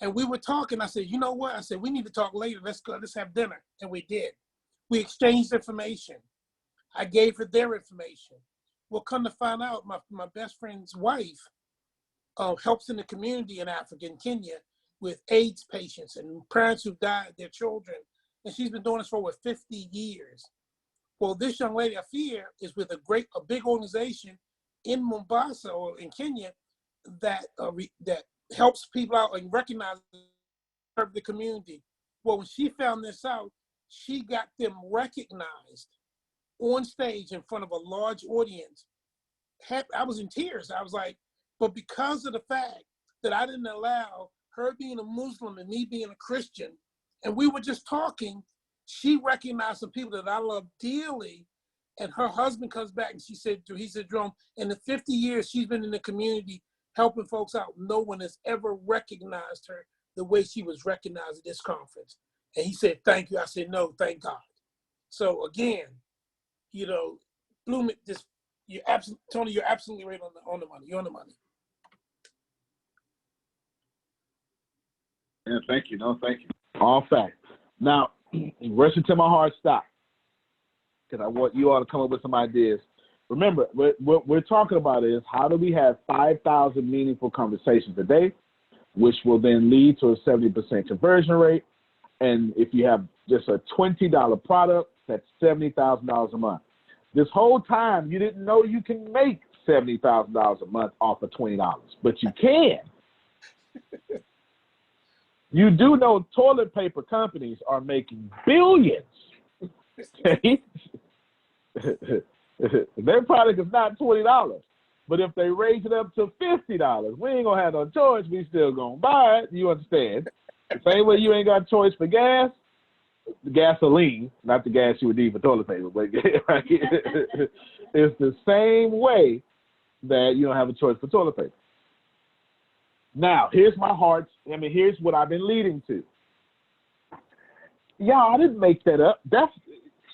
And we were talking. I said, you know what? I said, we need to talk later. Let's go. Let's have dinner. And we did. We exchanged information. I gave her their information. Well, come to find out, my best friend's wife helps in the community in Africa, in Kenya, with AIDS patients and parents who've died, their children. And she's been doing this for over 50 years. Well, this young lady, Afia, is with a big organization in Mombasa or in Kenya that helps people out and recognizes the community. Well, when she found this out, she got them recognized on stage in front of a large audience. I was in tears. I was like, but because of the fact that I didn't allow her being a Muslim and me being a Christian, and we were just talking, she recognized some people that I love dearly. And her husband comes back and he said, Jerome, in the 50 years she's been in the community helping folks out, no one has ever recognized her the way she was recognized at this conference. And he said, thank you. I said, no, thank God. So again, Bloom, Tony, you're absolutely right on the money. You're on the money. Yeah, thank you. No, thank you. All facts. Now, rushing to my hard stop, because I want you all to come up with some ideas. Remember, what we're talking about is how do we have 5,000 meaningful conversations a day, which will then lead to a 70% conversion rate. And if you have just a $20 product, that's $70,000 a month. This whole time, you didn't know you can make $70,000 a month off of $20, but you can. You do know toilet paper companies are making billions. Okay? Their product is not $20, but if they raise it up to $50, we ain't gonna have no choice. We still gonna buy it. You understand? The same way you ain't got a choice for gas, gasoline, not the gas you would need for toilet paper, but it's the same way that you don't have a choice for toilet paper. Now, here's here's what I've been leading to. Y'all, I didn't make that up.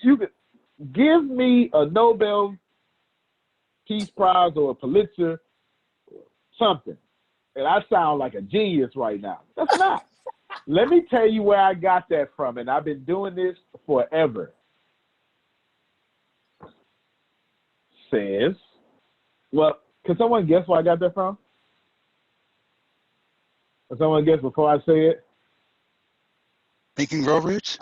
You could give me a Nobel Peace Prize or a Pulitzer, something, and I sound like a genius right now. That's not. Let me tell you where I got that from, and I've been doing this forever. Says, well, can someone guess where I got that from? Can someone guess before I say it? Think and Grow Rich?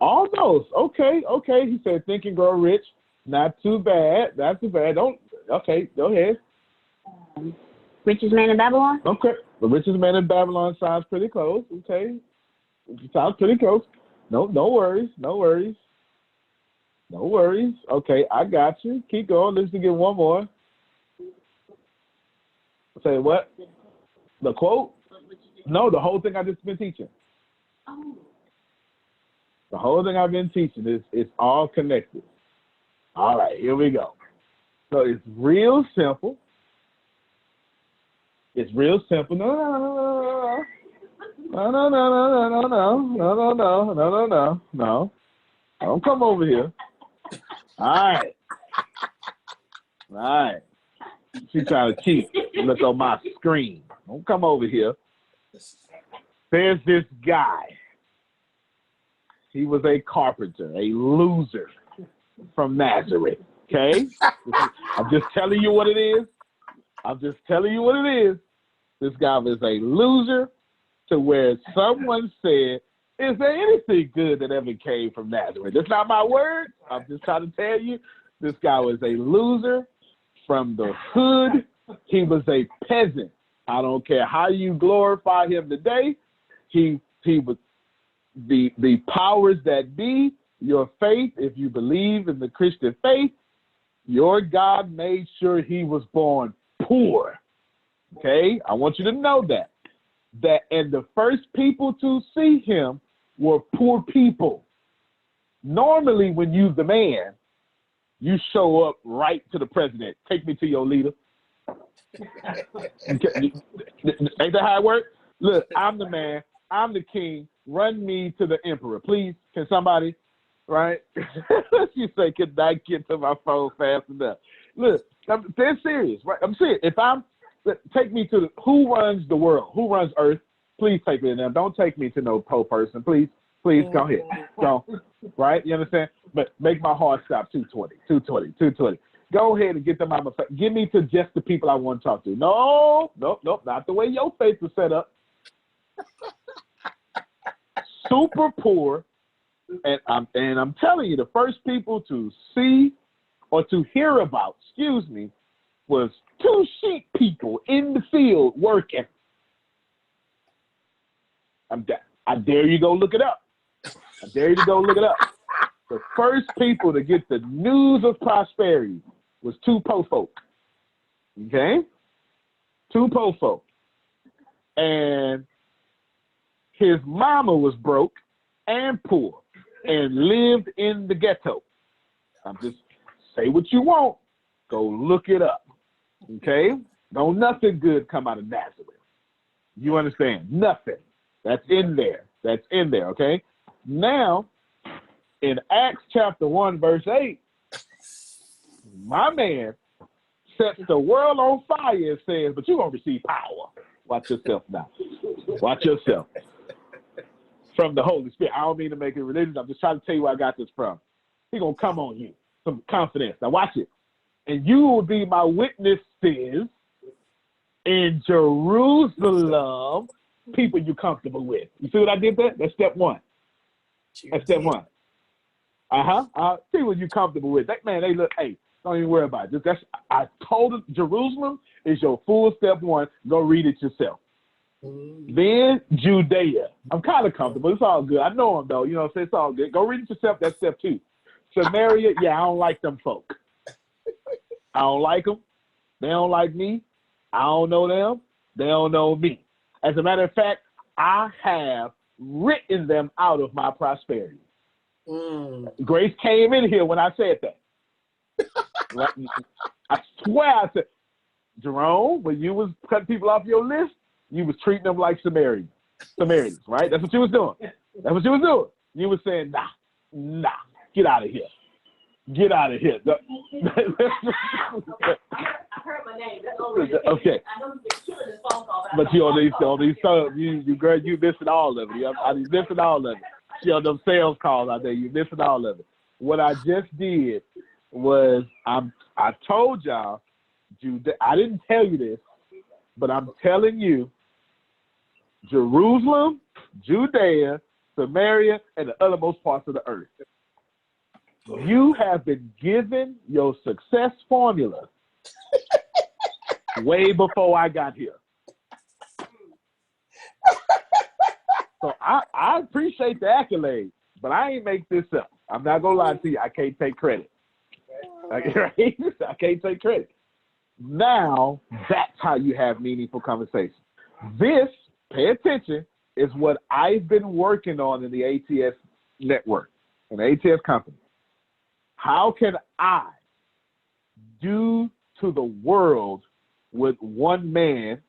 Almost. Okay. He said Think and Grow Rich. Not too bad. Go ahead. Richest Man in Babylon? Okay. The Richest Man in Babylon sounds pretty close. Okay. Sounds pretty close. No worries. Okay, I got you. Keep going. Let's get one more. Say what? The quote? No, the whole thing I just been teaching. Oh. The whole thing I've been teaching is all connected. All right, here we go. So it's real simple. No. Don't come over here. All right. She's trying to cheat. Look on my screen. Don't come over here. There's this guy. He was a carpenter, a loser from Nazareth. Okay? I'm just telling you what it is. This guy was a loser to where someone said, is there anything good that ever came from Nazareth? That's not my word. I'm just trying to tell you. This guy was a loser from the hood. He was a peasant. I don't care how you glorify him today. He was the powers that be, your faith, if you believe in the Christian faith, your God made sure he was born poor. Okay? I want you to know that. And the first people to see him were poor people. Normally, when you're the man, you show up right to the president. Take me to your leader. Ain't that how it works? Look, I'm the man. I'm the king. Run me to the emperor, please. Can somebody, right? You say, could I get to my phone fast enough? Look, they're serious, right? I'm serious. Take me to who runs the world? Who runs Earth? Please take me to them. Don't take me to no po person, please. Please, go ahead. Go, right? You understand? But make my heart stop 220. Go ahead and get them out of my face. Give me to just the people I want to talk to. No, not the way your face is set up. Super poor, and I'm telling you, the first people to see or to hear about, was 2 sheep people in the field working. I dare you go look it up. The first people to get the news of prosperity was 2 po folk. Okay? 2 po folk. And his mama was broke and poor and lived in the ghetto. I'm just say what you want. Go look it up. Okay? Don't nothing good come out of Nazareth. You understand? Nothing. That's in there. Okay? Now, in Acts chapter 1, verse 8, my man sets the world on fire and says, but you're going to receive power. Watch yourself now. Watch yourself. From the Holy Spirit. I don't mean to make it religious. I'm just trying to tell you where I got this from. He's going to come on you. Some confidence. Now watch it. And you will be my witnesses in Jerusalem, people you're comfortable with. You see what I did there? That's step 1. That's step 1. People you comfortable with. That man, they look, hey, don't even worry about it. I told them Jerusalem is your full step 1. Go read it yourself. Then Judea. I'm kind of comfortable. It's all good. I know them though. You know, so it's all good. Go read it yourself. That's step 2. Samaria, yeah, I don't like them folk. I don't like them. They don't like me. I don't know them. They don't know me. As a matter of fact, I have written them out of my prosperity. Grace came in here when I said that. I swear I said, Jerome, when you was cutting people off your list, you was treating them like Samaritans, right? That's what you was doing. You was saying, nah, get out of here. Get out of here. I heard my name. That's already okay. I know you've been killing this phone call. But you on these girl, you missing all of it. You missing all of it. You on them sales calls out there, you missing all of it. What I just did was I told y'all, I didn't tell you this, but I'm telling you, Jerusalem, Judea, Samaria, and the othermost parts of the earth. You have been given your success formula way before I got here. So I appreciate the accolades, but I ain't make this up. I'm not going to lie to you. I can't take credit. Right? I can't take credit. Now, that's how you have meaningful conversations. This, pay attention, is what I've been working on in the ATS network, in the ATS company. How can I do to the world what one man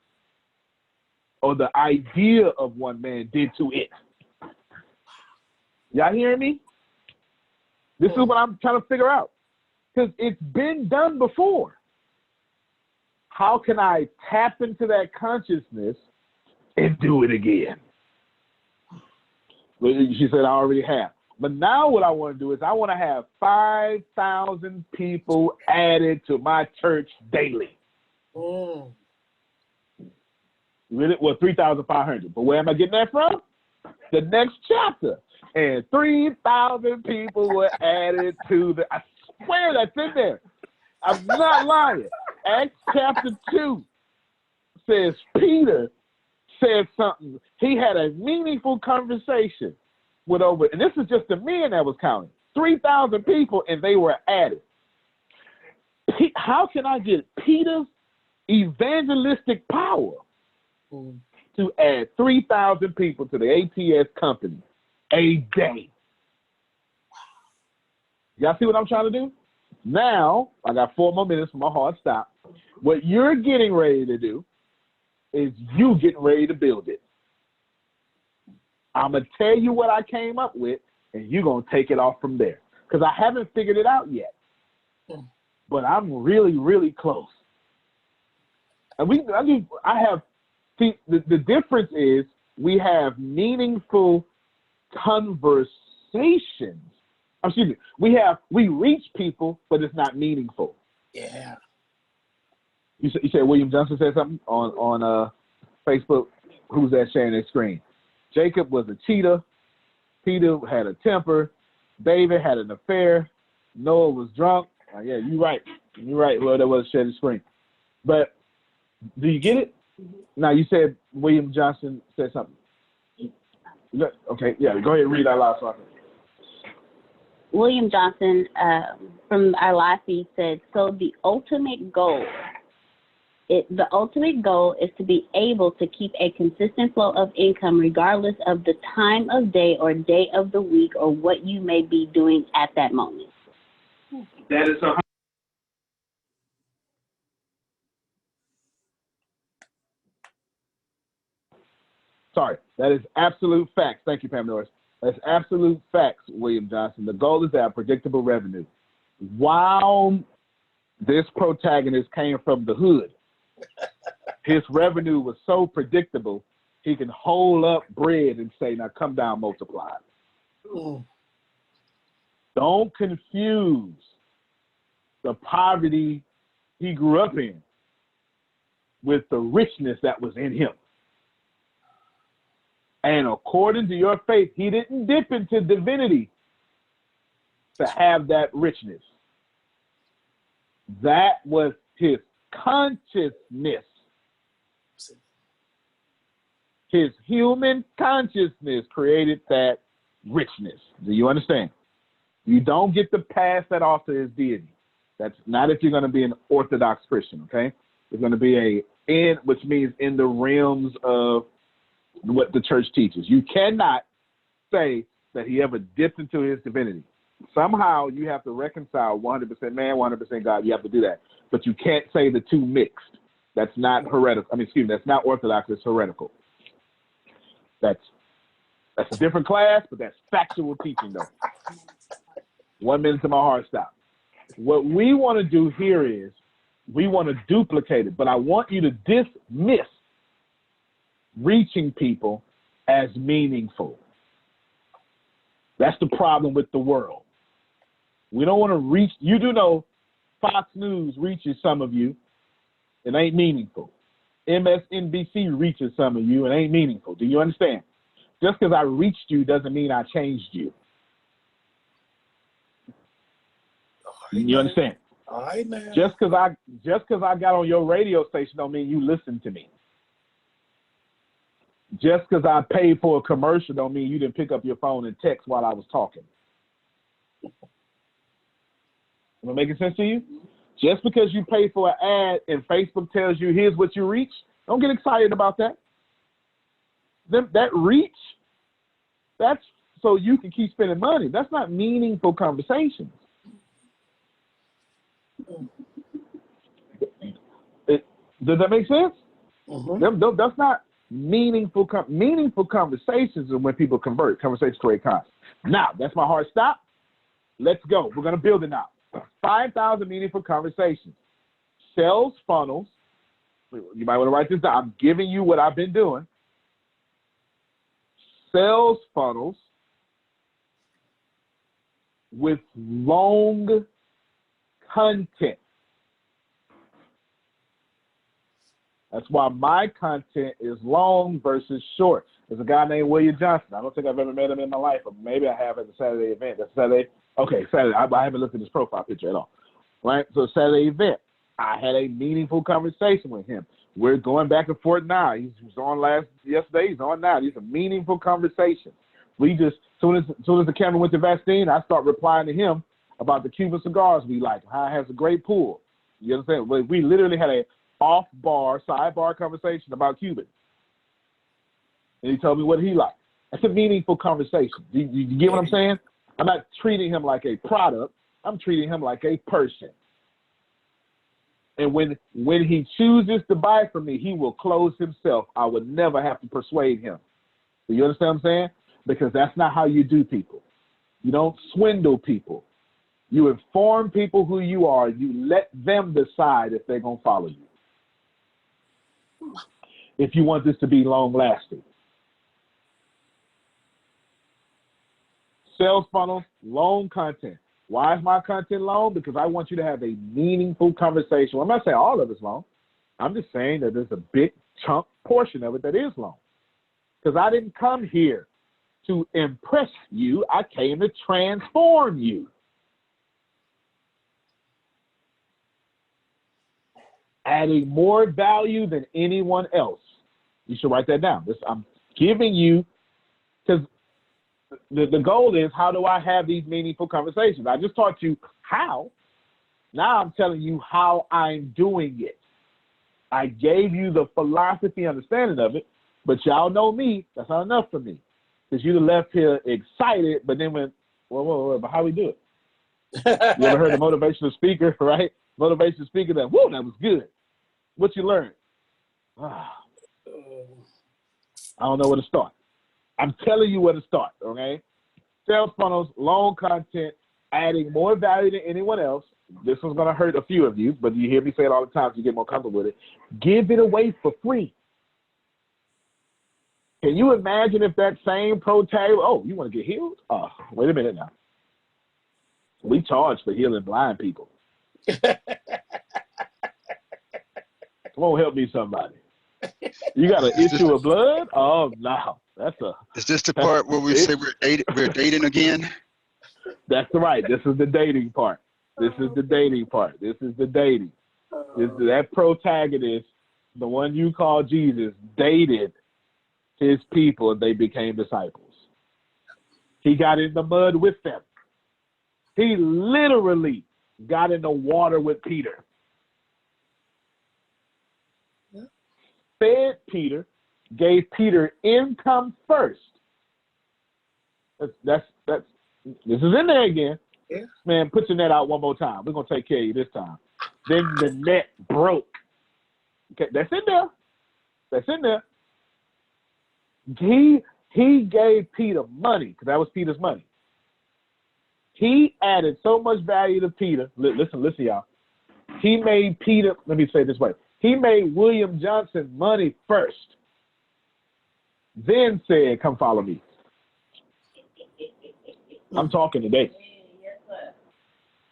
or the idea of one man did to it? Y'all hearing me? This is what I'm trying to figure out. Because it's been done before. How can I tap into that consciousness and do it again? She said, I already have. But now what I want to do is I want to have 5,000 people added to my church daily. Really? Well, 3,500. But where am I getting that from? The next chapter. And 3,000 people were added to the... I swear that's in there. I'm not lying. Acts chapter 2 says Peter said something. He had a meaningful conversation with over, and this is just the men that was counting, 3,000 people, and they were added. How can I get Peter's evangelistic power to add 3,000 people to the ATS company a day? Y'all see what I'm trying to do? Now, I got 4 more minutes for my hard stop. What you're getting ready to do is you getting ready to build it. I'm going to tell you what I came up with, and you're going to take it off from there. Because I haven't figured it out yet. But I'm really, really close. And the difference is we have meaningful conversations. Excuse me. We reach people, but it's not meaningful. Yeah. You said William Johnson said something on Facebook. Who's that sharing their screen? Jacob was a cheater. Peter had a temper. David had an affair. Noah was drunk. Yeah, you're right. You're right. Well, that was sharing the screen. But do you get it? Now, you said William Johnson said something. Okay, yeah, go ahead and read that loud so I can. William Johnson from our live feed said, so the ultimate goal is to be able to keep a consistent flow of income regardless of the time of day or day of the week or what you may be doing at that moment. That is that is absolute facts. Thank you, Pam Norris. That's absolute facts, William Johnson. The goal is to have predictable revenue. While this protagonist came from the hood, his revenue was so predictable, he can hold up bread and say, now come down, multiply. Don't confuse the poverty he grew up in with the richness that was in him. And according to your faith, he didn't dip into divinity to have that richness. That was his consciousness. His human consciousness created that richness. Do you understand? You don't get to pass that off to his deity. That's not if you're going to be an Orthodox Christian, okay? It's going to be which means in the realms of what the church teaches. You cannot say that he ever dipped into his divinity. Somehow you have to reconcile 100% man, 100% God. You have to do that. But you can't say the two mixed. That's not heretical. That's not Orthodox. It's heretical. That's a different class, but that's factual teaching, though. 1 minute to my heart stop. What we want to do here is we want to duplicate it, but I want you to dismiss reaching people as meaningful. That's the problem with the world. We don't want to reach. You do know Fox News reaches some of you. It ain't meaningful. MSNBC reaches some of you. It ain't meaningful. Do you understand? Just because I reached you doesn't mean I changed you. You understand? All right, man. Just because I got on your radio station don't mean you listen to me. Just because I paid for a commercial don't mean you didn't pick up your phone and text while I was talking. Am I making sense to you? Just because you pay for an ad and Facebook tells you here's what you reach, don't get excited about that. That reach, that's so you can keep spending money. That's not meaningful conversations. Does that make sense? Mm-hmm. That's not meaningful. Meaningful conversations are when people convert. Conversations create content. Now, that's my hard stop. Let's go. We're going to build it now. 5,000 meaningful conversations. Sales funnels. You might want to write this down. I'm giving you what I've been doing. Sales funnels with long content. That's why my content is long versus short. There's a guy named William Johnson. I don't think I've ever met him in my life, but maybe I have at the Saturday event. That's Saturday. Okay, Saturday. I haven't looked at his profile picture at all. Right? So Saturday event, I had a meaningful conversation with him. We're going back and forth now. He was on yesterday. He's on now. These are meaningful conversations. We just, soon as the camera went to Vastine, I start replying to him about the Cuban cigars we like. How it has a great pull. You understand? We literally had a sidebar conversation about Cuban. And he told me what he liked. That's a meaningful conversation. You get what I'm saying? I'm not treating him like a product. I'm treating him like a person. And when he chooses to buy from me, he will close himself. I would never have to persuade him. Do you understand what I'm saying? Because that's not how you do people. You don't swindle people. You inform people who you are. You let them decide if they're going to follow you. If you want this to be long-lasting. Sales funnels, long content. Why is my content long? Because I want you to have a meaningful conversation. Well, I'm not saying all of it's long. I'm just saying that there's a big chunk portion of it that is long. Because I didn't come here to impress you. I came to transform you. Adding more value than anyone else. You should write that down. I'm giving you, because the goal is, how do I have these meaningful conversations? I just taught you how. Now I'm telling you how I'm doing it. I gave you the philosophy understanding of it, but y'all know me. That's not enough for me. Because you left here excited, but then went, whoa, but how we do it? You ever heard the motivational speaker, right? Motivational speaker that, whoa, that was good. What you learned? I don't know where to start. I'm telling you where to start, okay? Sales funnels, long content, adding more value than anyone else. This one's going to hurt a few of you, but you hear me say it all the time so you get more comfortable with it. Give it away for free. Can you imagine if that same pro tag, oh, you want to get healed? Oh, wait a minute now. We charge for healing blind people. Come on, help me somebody. You got an issue of blood? Oh, no. Is this the part where we say we're dating again? That's right. This is the dating part. This is the dating part. This is the dating. That protagonist, the one you call Jesus, dated his people and they became disciples. He got in the mud with them. He literally got in the water with Peter. Fed Peter, gave Peter income first. This is in there again. Yeah. Man, put your net out one more time. We're gonna take care of you this time. Then the net broke. Okay, that's in there. That's in there. He gave Peter money, because that was Peter's money. He added so much value to Peter. Listen, y'all. He made Peter, let me say it this way. He made William Johnson money first. Then said, come follow me. I'm talking today. Yes, sir.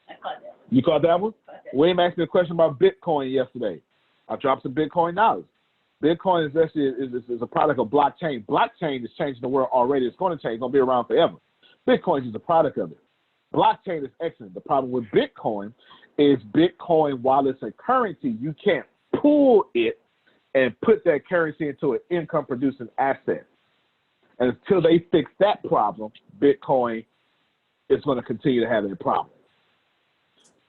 I caught that one. You caught that one? William asked me a question about Bitcoin yesterday. I dropped some Bitcoin knowledge. Bitcoin is actually is a product of blockchain. Blockchain is changing the world already. It's going to change. It's going to be around forever. Bitcoin is just a product of it. Blockchain is excellent. The problem with Bitcoin is Bitcoin, while it's a currency, you can't pull it and put that currency into an income-producing asset. And until they fix that problem, Bitcoin is going to continue to have a problem.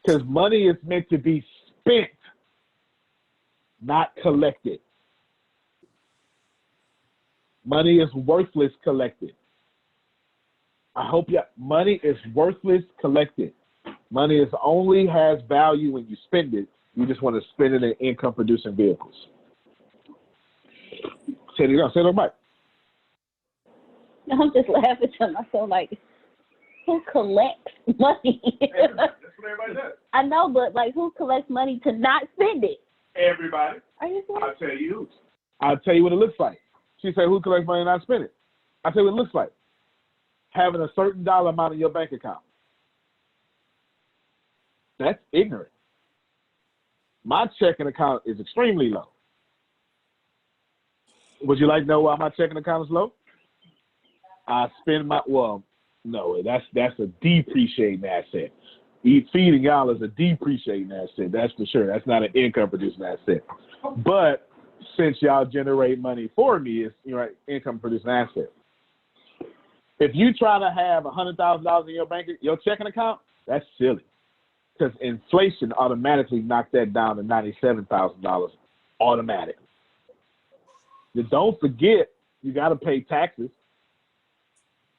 Because money is meant to be spent, not collected. Money is worthless collected. I hope money is worthless collected. Money only has value when you spend it. You just want to spend it in income-producing vehicles. Say it right. I'm just laughing to myself like, who collects money? That's what everybody does. I know, but like, who collects money to not spend it? Everybody. Are you serious? I'll tell you. I'll tell you what it looks like. She said, who collects money and not spend it? I'll tell you what it looks like. Having a certain dollar amount in your bank account. That's ignorant. My checking account is extremely low. Would you like to know why my checking account is low? I spend that's a depreciating asset. Feeding y'all is a depreciating asset, that's for sure. That's not an income producing asset. But since y'all generate money for me, it's income producing asset. If you try to have $100,000 in your checking account, that's silly. Because inflation automatically knocked that down to $97,000 automatic. Don't forget, you got to pay taxes.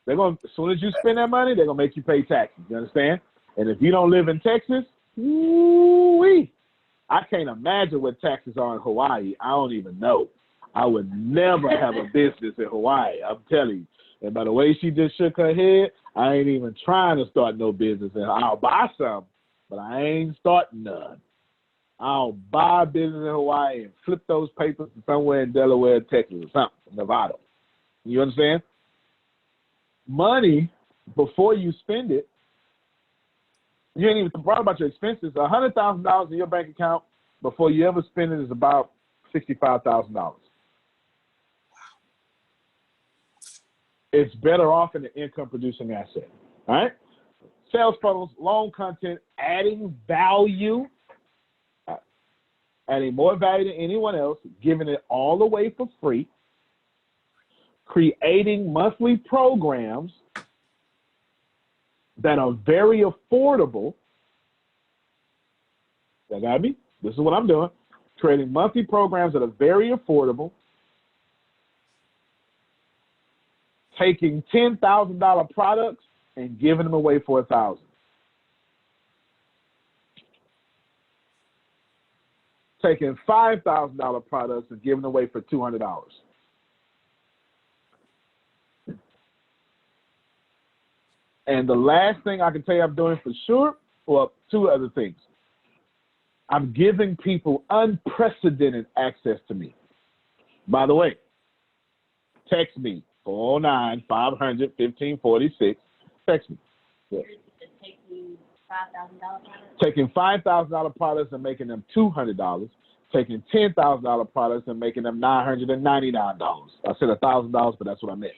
As soon as you spend that money, they're gonna make you pay taxes. You understand? And if you don't live in Texas, woo-wee, I can't imagine what taxes are in Hawaii. I don't even know. I would never have a business in Hawaii. I'm telling you. And by the way she just shook her head, I ain't even trying to start no business. And I'll buy some, but I ain't starting none. I'll buy a business in Hawaii and flip those papers to somewhere in Delaware, Texas, or something, Nevada. You understand? Money, before you spend it, you ain't even worried about your expenses. $100,000 in your bank account before you ever spend it is about $65,000. It's better off in an income-producing asset. All right? Sales funnels, loan content, adding value, adding more value than anyone else, giving it all away for free, creating monthly programs that are very affordable. That got me? This is what I'm doing. Creating monthly programs that are very affordable, taking $10,000 products and giving them away for $1,000. Taking $5,000 products and giving away for $200. And the last thing I can tell you I'm doing for sure, well, two other things. I'm giving people unprecedented access to me. By the way, text me, 409-500-1546. Text me. Yeah. Taking $5,000 products and making them $200. Taking $10,000 products and making them $999. I said $1,000, but that's what I meant.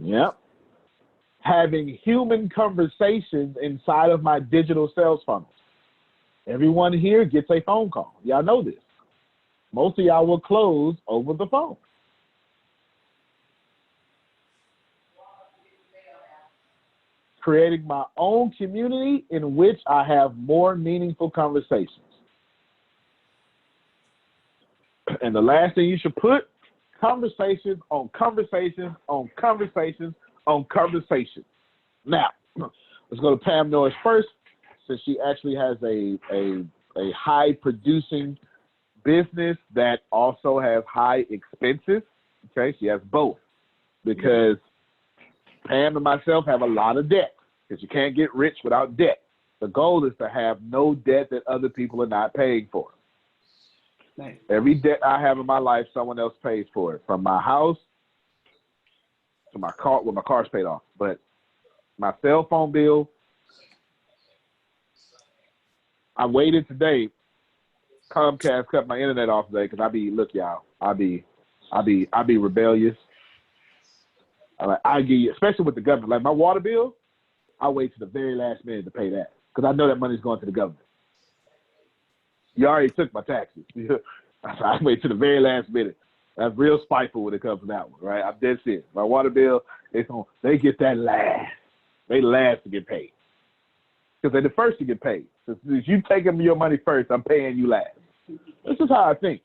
Yep. Having human conversations inside of my digital sales funnels. Everyone here gets a phone call. Y'all know this. Most of y'all will close over the phone. Creating my own community in which I have more meaningful conversations. And the last thing you should put, conversations on conversations on conversations on conversations. Now, let's go to Pam Norris first, since she actually has a high producing business that also has high expenses. Okay, she has both, because Pam and myself have a lot of debt, because you can't get rich without debt. The goal is to have no debt that other people are not paying for. Nice. Every debt I have in my life, someone else pays for it, from my house to my car. Well, my car's paid off, but my cell phone bill. I waited today. Comcast cut my internet off today because look, y'all, I be rebellious. I give you, especially with the government, like my water bill, I wait to the very last minute to pay that because I know that money's going to the government. You already took my taxes. I wait to the very last minute. That's real spiteful when it comes to that one, right? I'm dead serious. My water bill, they get that last. They last to get paid because they're the first to get paid. So if you take your money first, I'm paying you last. This is how I think.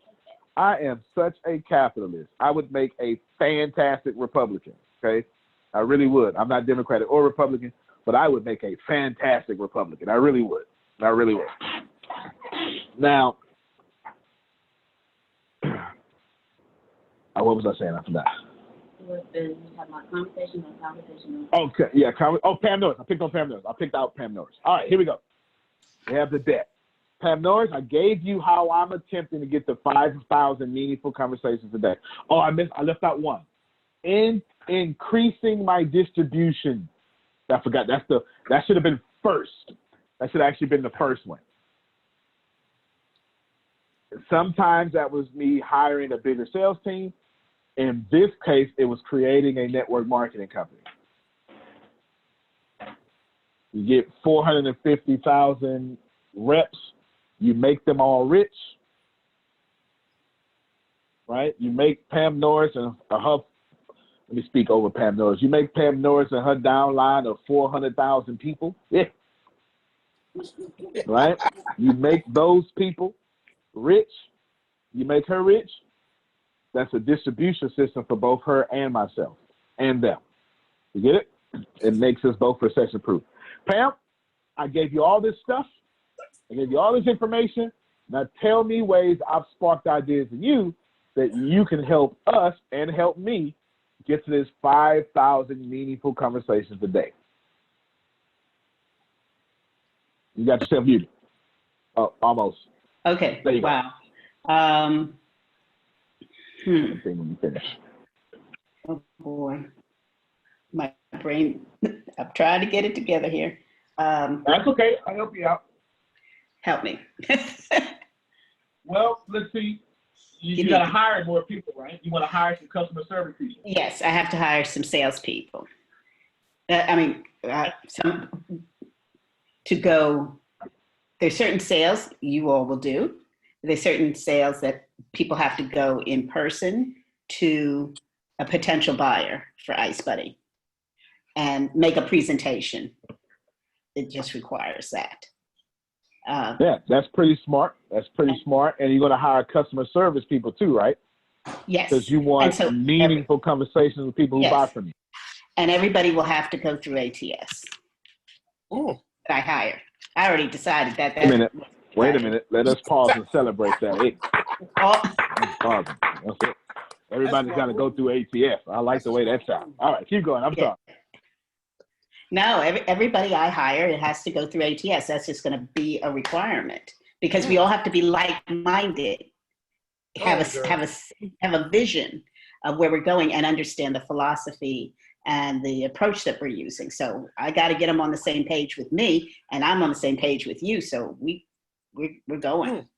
I am such a capitalist. I would make a fantastic Republican, okay? I really would. I'm not Democratic or Republican, but I would make a fantastic Republican. I really would. I really would. Now, what was I saying? I forgot. Okay, yeah. Pam Norris. I picked on Pam Norris. I picked out Pam Norris. All right, here we go. We have the debt. Pam Norris, I gave you how I'm attempting to get to 5,000 meaningful conversations a day. Oh, I left out one. Increasing my distribution. I forgot. That should have been first. That should have actually been the first one. Sometimes that was me hiring a bigger sales team. In this case, it was creating a network marketing company. You get 450,000 reps. You make them all rich, right? You make Pam Norris and her, let me speak over Pam Norris. You make Pam Norris and her downline of 400,000 people, yeah, right? You make those people rich. You make her rich. That's a distribution system for both her and myself and them. You get it? It makes us both recession-proof. Pam, I gave you all this stuff. I gave you all this information. Now tell me ways I've sparked ideas in you that you can help us and help me get to this 5,000 meaningful conversations a day. You got yourself muted. Oh, almost. Okay. There you wow. When you finish. Oh boy, my brain. I'm trying to get it together here. That's okay. I'll help you out. Help me. Well, let's see. You got to hire more people, right? You want to hire some customer service people. Yes, I have to hire some salespeople. Some to go. There's certain sales you all will do. There's certain sales that people have to go in person to a potential buyer for Ice Buddy and make a presentation. It just requires that. Yeah, that's pretty smart. That's pretty smart. And you're going to hire customer service people too, right? Yes. Because you want meaningful conversations with people who buy from you. And everybody will have to go through ATS. Oh. I hire. I already decided that. Wait a minute. Let us pause and celebrate that. Hey. That's it. Everybody's got to go through ATS. I like the way that sounds. All right, keep going. I'm sorry. No, everybody I hire, it has to go through ATS. That's just going to be a requirement because we all have to be like-minded, have a vision of where we're going and understand the philosophy and the approach that we're using. So I got to get them on the same page with me, and I'm on the same page with you. So we're going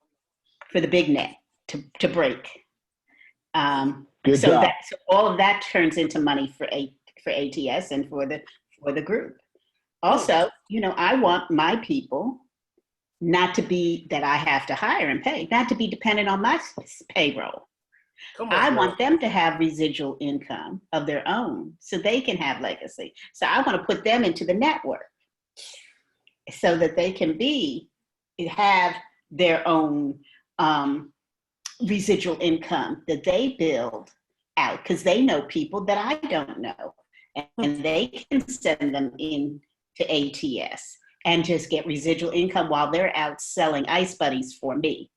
for the big net to break. Good job. So all of that turns into money for ATS and for the group. Also, I want my people not to be that I have to hire and pay, not to be dependent on my payroll. I want them to have residual income of their own so they can have legacy. So I want to put them into the network so that they can have their own residual income that they build out because they know people that I don't know. And they can send them in to ATS and just get residual income while they're out selling Ice Buddies for me.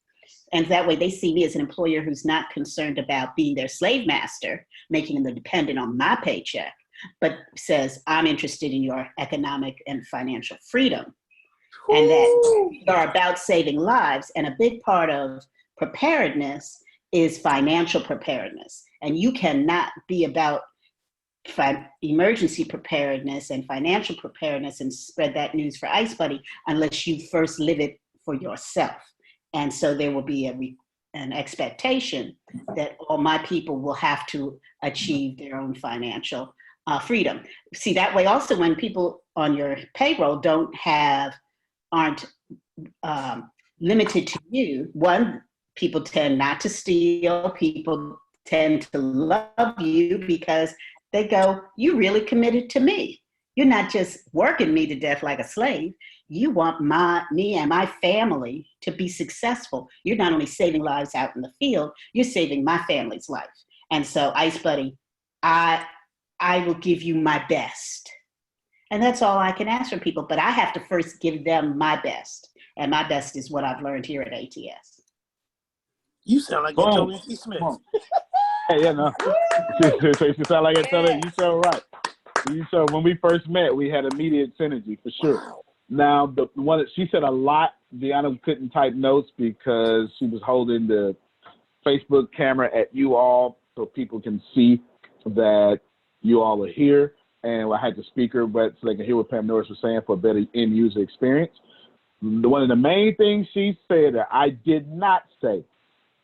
And that way they see me as an employer who's not concerned about being their slave master, making them dependent on my paycheck, but says, I'm interested in your economic and financial freedom. And that we are about saving lives. And a big part of preparedness is financial preparedness. And you cannot be about emergency preparedness and financial preparedness and spread that news for Ice Buddy unless you first live it for yourself. And so there will be an expectation that all my people will have to achieve their own financial freedom. See, that way also when people on your payroll aren't limited to you, one, people tend not to steal, people tend to love you because they go, you really committed to me. You're not just working me to death like a slave. You want me and my family to be successful. You're not only saving lives out in the field, you're saving my family's life. And so, Ice Buddy, I will give you my best. And that's all I can ask for people. But I have to first give them my best. And my best is what I've learned here at ATS. You sound like Tony T. Smith. Hey, yeah, no. You sound like Tony. You sound right. When we first met, we had immediate synergy for sure. Now, the one that she said a lot, Deanna couldn't type notes because she was holding the Facebook camera at you all so people can see that you all are here. And I had the speaker, but so they can hear what Pam Norris was saying for a better end user experience. One of the main things she said that I did not say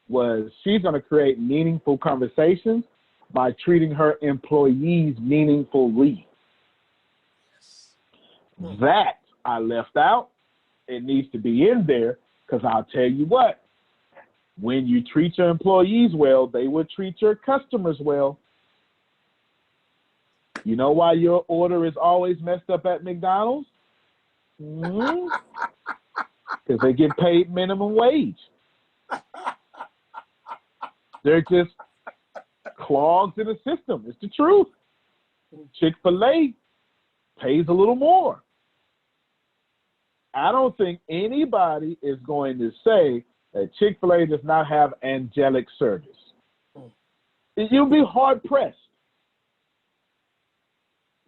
was she's going to create meaningful conversations by treating her employees meaningfully. That I left out. It needs to be in there because I'll tell you what, when you treat your employees well, they will treat your customers well. You know why your order is always messed up at McDonald's? Because they get paid minimum wage. They're just clogs in the system. It's the truth. Chick-fil-A pays a little more. I don't think anybody is going to say that Chick-fil-A does not have angelic service. You'll be hard pressed.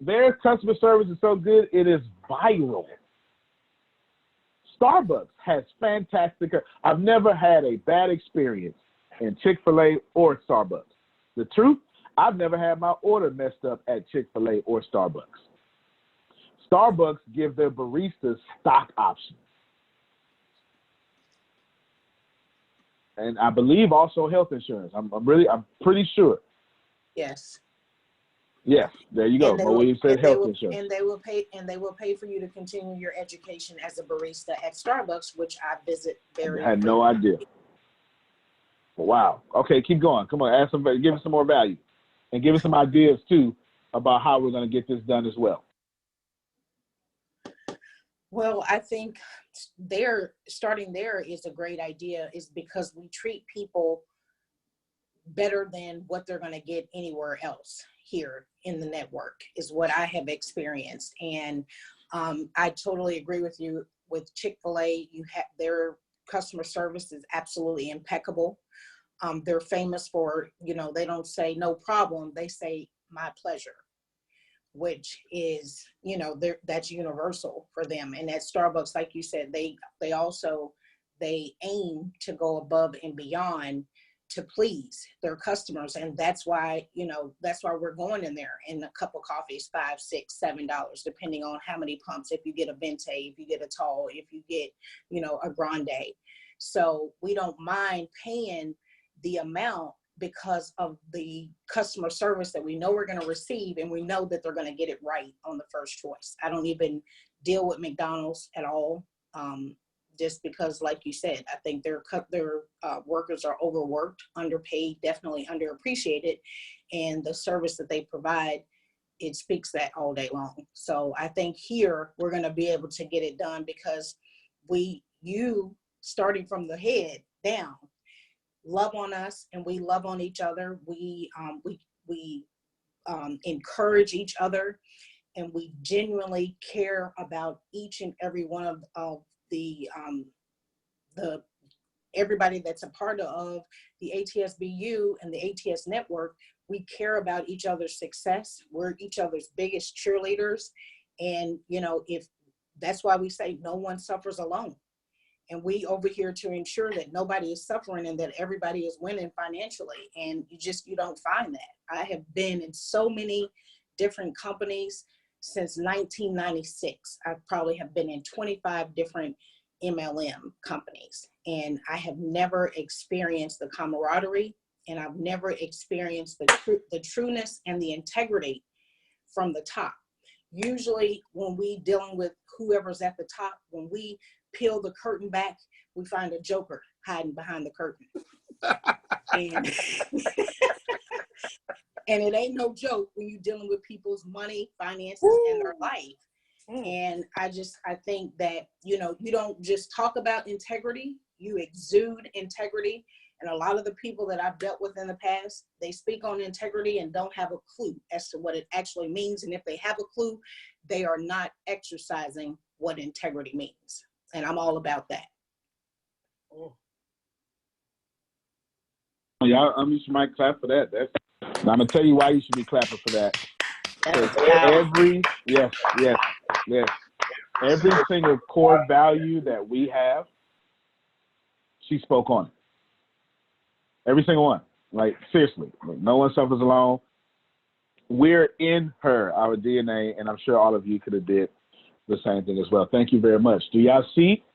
Their customer service is so good, it is viral. Starbucks has fantastic. I've never had a bad experience in Chick-fil-A or Starbucks. The truth, I've never had my order messed up at Chick-fil-A or Starbucks. Starbucks give their baristas stock options. And I believe also health insurance. I'm pretty sure. Yes. Yes, there you go. You said health insurance. And they will pay for you to continue your education as a barista at Starbucks, which I visit very. I had no idea. Wow. Okay, keep going. Come on, add some, give us some more value, and give us some ideas too about how we're going to get this done as well. Well, I think starting there is a great idea, is because we treat people better than what they're going to get anywhere else here in the network, is what I have experienced. And I totally agree with you. With Chick-fil-A, their customer service is absolutely impeccable. They're famous for, they don't say no problem, they say my pleasure, which is, that's universal for them. And at Starbucks, like you said, they aim to go above and beyond to please their customers. And that's why we're going in there. And a cup of coffee is $5, $6, $7, depending on how many pumps, if you get a venti, if you get a tall, if you get, a grande. So we don't mind paying the amount because of the customer service that we know we're going to receive, and we know that they're going to get it right on the first choice. I don't even deal with McDonald's at all, just because, like you said, I think their workers are overworked, underpaid, definitely underappreciated, and the service that they provide, it speaks that all day long. So I think here we're going to be able to get it done, because you starting from the head down, love on us and we love on each other. We encourage each other, and we genuinely care about each and every one of the everybody that's a part of the ATSBU and the ATS network. We care about each other's success. We're each other's biggest cheerleaders. And, if that's why we say no one suffers alone. And we over here to ensure that nobody is suffering and that everybody is winning financially. And you don't find that. I have been in so many different companies since 1996. I probably have been in 25 different MLM companies. And I have never experienced the camaraderie, and I've never experienced the trueness and the integrity from the top. Usually when we dealing with whoever's at the top, when we peel the curtain back, we find a joker hiding behind the curtain. And it ain't no joke when you're dealing with people's money, finances, and their life. And I think that, you don't just talk about integrity, you exude integrity. And a lot of the people that I've dealt with in the past, they speak on integrity and don't have a clue as to what it actually means. And if they have a clue, they are not exercising what integrity means. And I'm all about that. Yeah, you might clap for that. I'm going to tell you why you should be clapping for that. Every single core value that we have, she spoke on it. Every single one. Like, seriously, no one suffers alone. We're in our DNA, and I'm sure all of you could have did the same thing as well. Thank you very much. Do y'all see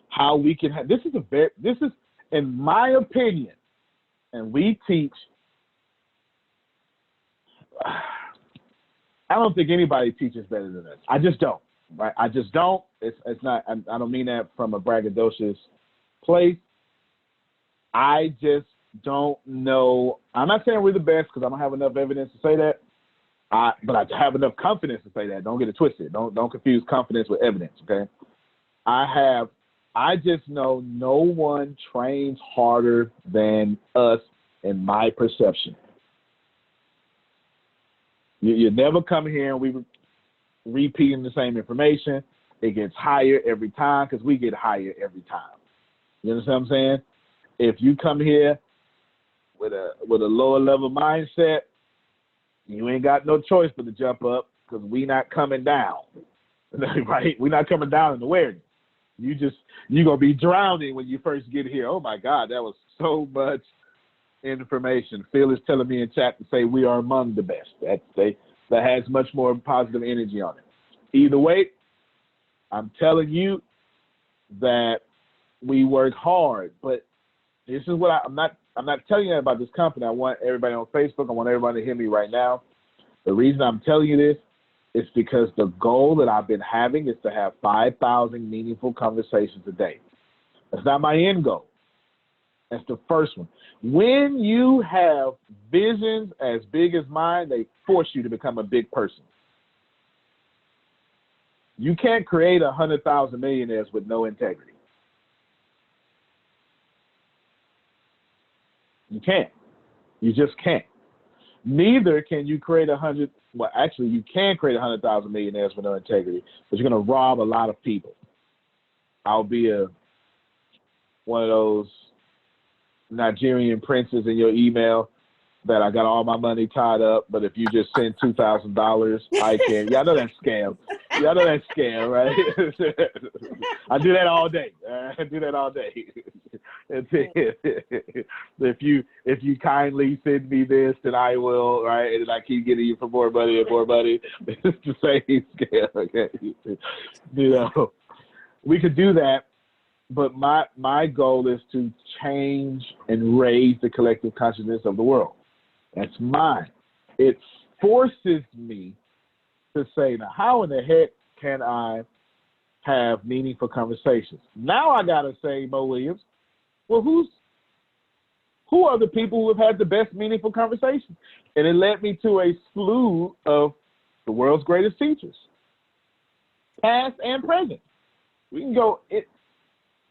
how we can have, this is, in my opinion, and we teach, I don't think anybody teaches better than us. I just don't, right? I just don't. It's not, I don't mean that from a braggadocious place. I just don't know. I'm not saying we're the best, because I don't have enough evidence to say that. But I have enough confidence to say that. Don't get it twisted. Don't confuse confidence with evidence, okay? I just know no one trains harder than us, in my perception. You never come here and we repeating the same information. It gets higher every time because we get higher every time. You understand what I'm saying? If you come here with a lower level mindset, you ain't got no choice but to jump up because we not coming down, right? We're not coming down in awareness. You're gonna be drowning when you first get here. Oh my God, that was so much information. Phil is telling me in chat to say we are among the best. That has much more positive energy on it. Either way, I'm telling you that we work hard, but this is what I'm not telling you about this company. I want everybody on Facebook, I want everybody to hear me right now. The reason I'm telling you this is because the goal that I've been having is to have 5,000 meaningful conversations a day. That's not my end goal. That's the first one. When you have visions as big as mine, they force you to become a big person. You can't create 100,000 millionaires with no integrity. You can't. You just can't. Neither can you create you can create 100,000 millionaires with no integrity, but you're going to rob a lot of people. I'll be one of those Nigerian princes in your email that I got all my money tied up, but if you just send $2,000, I can. Y'all know that scam. Y'all know that scam, right? I do that all day. If you kindly send me this, then I will, right? And I keep getting you for more money and more money. It's the same scam, okay? You know, we could do that, but my goal is to change and raise the collective consciousness of the world. That's mine. It forces me to say, now, how in the heck can I have meaningful conversations? Now I got to say, Mo Williams, well, who are the people who have had the best meaningful conversations? And it led me to a slew of the world's greatest teachers, past and present. We can go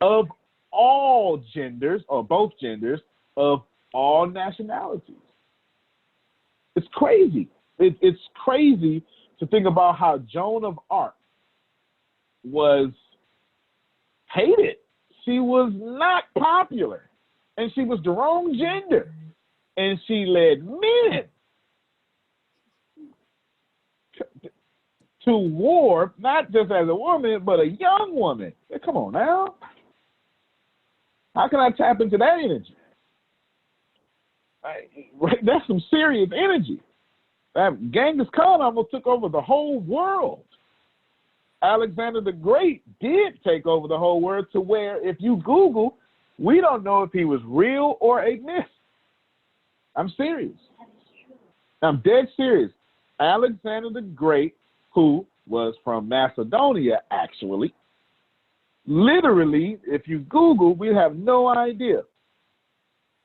of all genders, or both genders, of all nationalities. It's crazy. It's crazy to think about how Joan of Arc was hated. She was not popular, and she was the wrong gender, and she led men to war, not just as a woman, but a young woman. Come on now. How can I tap into that energy? That's some serious energy. That Genghis Khan almost took over the whole world. Alexander the Great did take over the whole world to where, if you Google, we don't know if he was real or a myth. I'm serious. I'm dead serious. Alexander the Great, who was from Macedonia, actually, literally, if you Google, we have no idea.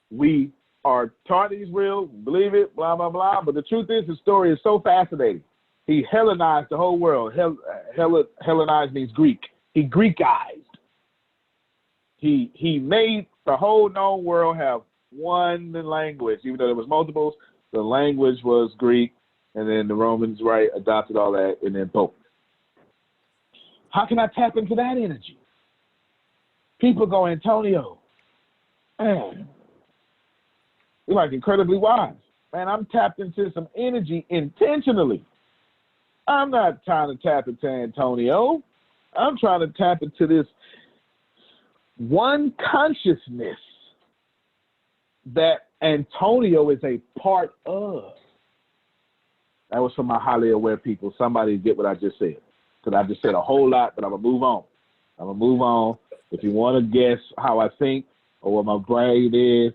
We are taught he's real, believe it, blah, blah, blah. But the truth is, the story is so fascinating. He Hellenized the whole world. Hellenized means Greek. He Greekized. He made the whole known world have one language. Even though there was multiples, the language was Greek, and then the Romans, right, adopted all that, and then boom. How can I tap into that energy? People go, Antonio, man, you're like incredibly wise. Man, I'm tapped into some energy intentionally. I'm not trying to tap into Antonio. I'm trying to tap into this one consciousness that Antonio is a part of. That was for my highly aware people. Somebody get what I just said. Because I just said a whole lot, but I'm going to move on. If you want to guess how I think or what my brain is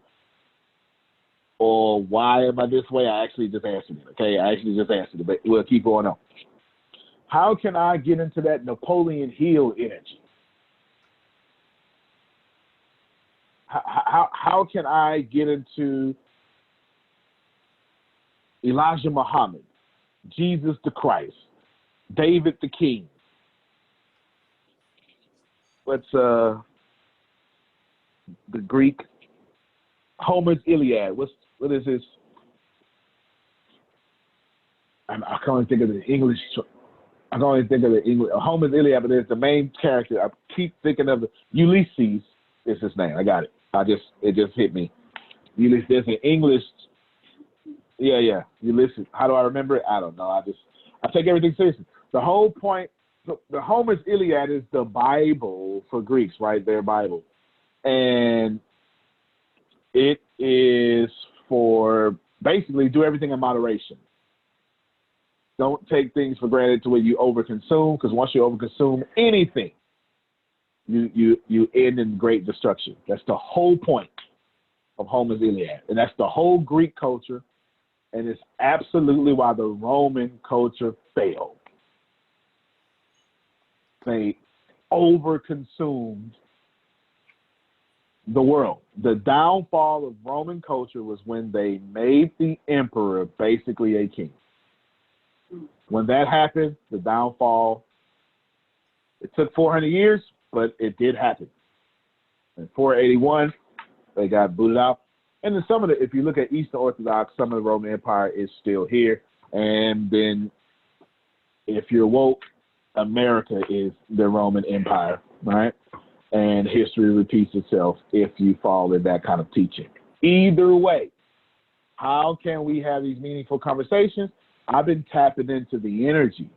or why am I this way, I actually just answered it, okay? I actually just answered it, but we'll keep going on. How can I get into that Napoleon Hill energy? How can I get into Elijah Muhammad, Jesus the Christ, David the King? What's the Greek? Homer's Iliad. What is this? I can't think of the English. I can only think of the English. Homer's Iliad, but there's the main character. I keep thinking of Ulysses is his name. I got it. It just hit me. Ulysses. There's an English. Yeah. Ulysses. How do I remember it? I don't know. I take everything seriously. The whole point. The Homer's Iliad is the Bible for Greeks, right? Their Bible, and it is for basically do everything in moderation. Don't take things for granted to where you overconsume, because once you overconsume anything, you end in great destruction. That's the whole point of Homer's Iliad. And that's the whole Greek culture, and it's absolutely why the Roman culture failed. They overconsumed the world. The downfall of Roman culture was when they made the emperor basically a king. When that happened, the downfall, it took 400 years, but it did happen. In 481, they got booted out. And then if you look at Eastern Orthodox, some of the Roman Empire is still here. And then if you're woke, America is the Roman Empire, right? And history repeats itself if you fall in that kind of teaching. Either way, how can we have these meaningful conversations? I've been tapping into the energy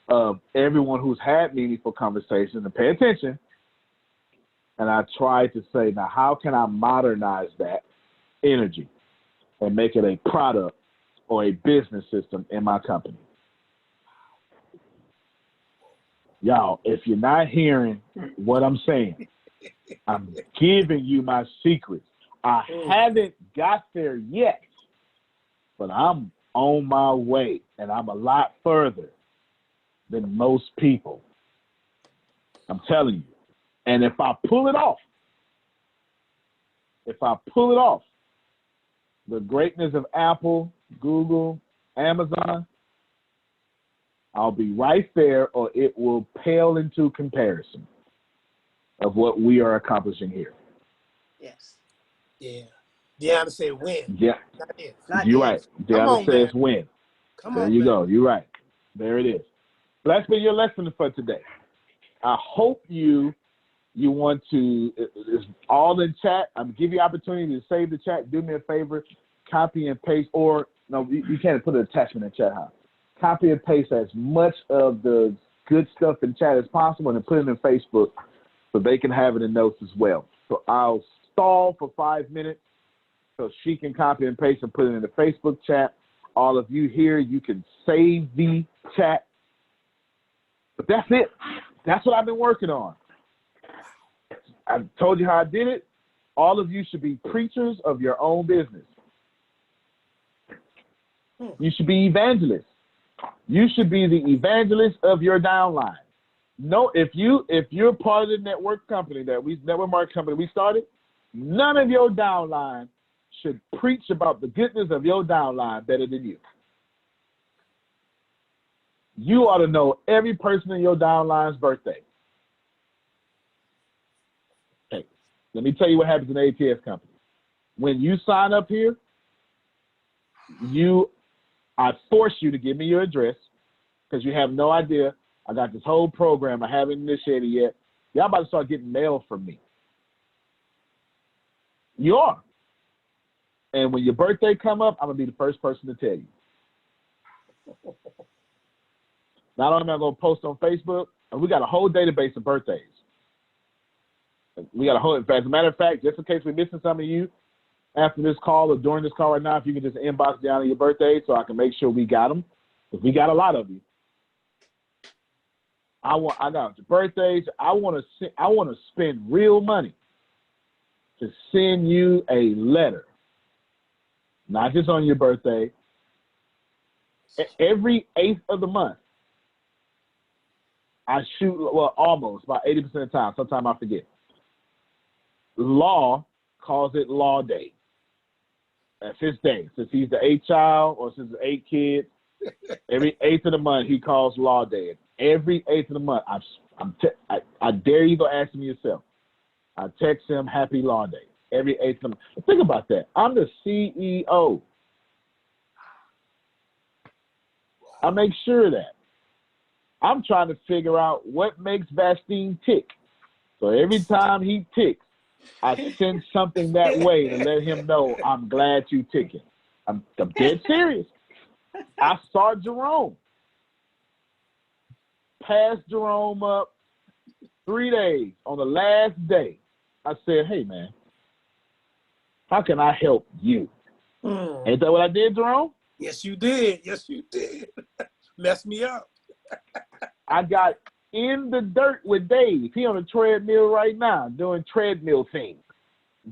of everyone who's had meaningful conversations, and pay attention. And I try to say, now, how can I modernize that energy and make it a product or a business system in my company? Y'all, if you're not hearing what I'm saying, I'm giving you my secrets. I haven't got there yet, but I'm on my way, and I'm a lot further than most people. I'm telling you. And if I pull it off, the greatness of Apple, Google, Amazon, I'll be right there, or it will pale into comparison of what we are accomplishing here. Yes. Yeah. Deanna said win. Yeah. You're right. Deanna says win. There you go. You're right. There it is. So that's been your lesson for today. I hope you want to, it's all in chat. I'm giving you opportunity to save the chat. Do me a favor, copy and paste, or no, you can't put an attachment in chat, huh? Copy and paste as much of the good stuff in chat as possible and put it in Facebook so they can have it in notes as well. So I'll stall for 5 minutes so she can copy and paste and put it in the Facebook chat. All of you here, you can save the chat. But that's it. That's what I've been working on. I told you how I did it. All of you should be preachers of your own business. You should be evangelists. You should be the evangelist of your downline. No, if you're part of the network marketing company we started, none of your downline should preach about the goodness of your downline better than you. You ought to know every person in your downline's birthday. Okay, let me tell you what happens in the ATS company. When you sign up here, I force you to give me your address because you have no idea. I got this whole program. I haven't initiated yet. Y'all about to start getting mail from me. You are. And when your birthday come up, I'm going to be the first person to tell you. Not only am I going to post on Facebook, and we got a whole database of birthdays. We got a whole, as a matter of fact, just in case we're missing some of you, after this call or during this call right now, if you can just inbox down your birthdays so I can make sure we got them. Because we got a lot of you. I got your birthdays. I want to spend real money to send you a letter. Not just on your birthday. Every 8th of the month, I shoot, well, almost, about 80% of the time. Sometimes I forget. Law calls it Law Day. That's his day. Since he's the 8th child or since the 8 kids, every 8th of the month, he calls Law Day. Every 8th of the month, I dare you go ask him yourself. I text him Happy Law Day. Every 8th of the month. Think about that. I'm the CEO. I make sure of that. I'm trying to figure out what makes Bastine tick. So every time he ticks, I send something that way to let him know I'm glad you ticking. I'm dead serious. I saw Jerome. Passed Jerome up 3 days. On the last day, I said, hey, man, how can I help you? Ain't that what I did, Jerome? Yes, you did. Yes, you did. Mess me up. I got in the dirt with Dave. He on a treadmill right now doing treadmill things,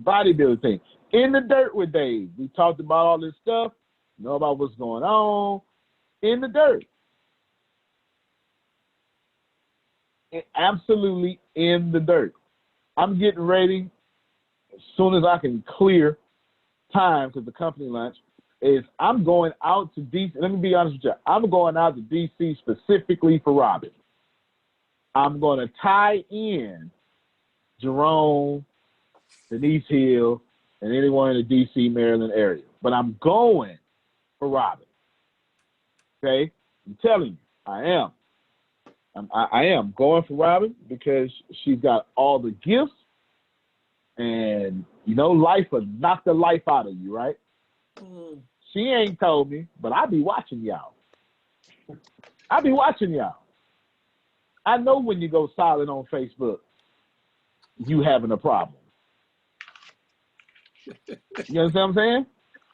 bodybuilding things. In the dirt with Dave. We talked about all this stuff, know about what's going on. In the dirt. Absolutely in the dirt. I'm getting ready as soon as I can clear time because the company lunch is I'm going out to DC. Let me be honest with you. I'm going out to DC specifically for Robin. I'm going to tie in Jerome, Denise Hill, and anyone in the DC, Maryland area. But I'm going for Robin. Okay? I'm telling you, I am. I am going for Robin because she's got all the gifts and, you know, life will knock the life out of you, right? She ain't told me, but I be watching y'all. I be watching y'all. I know when you go silent on Facebook, you having a problem. You understand what I'm saying?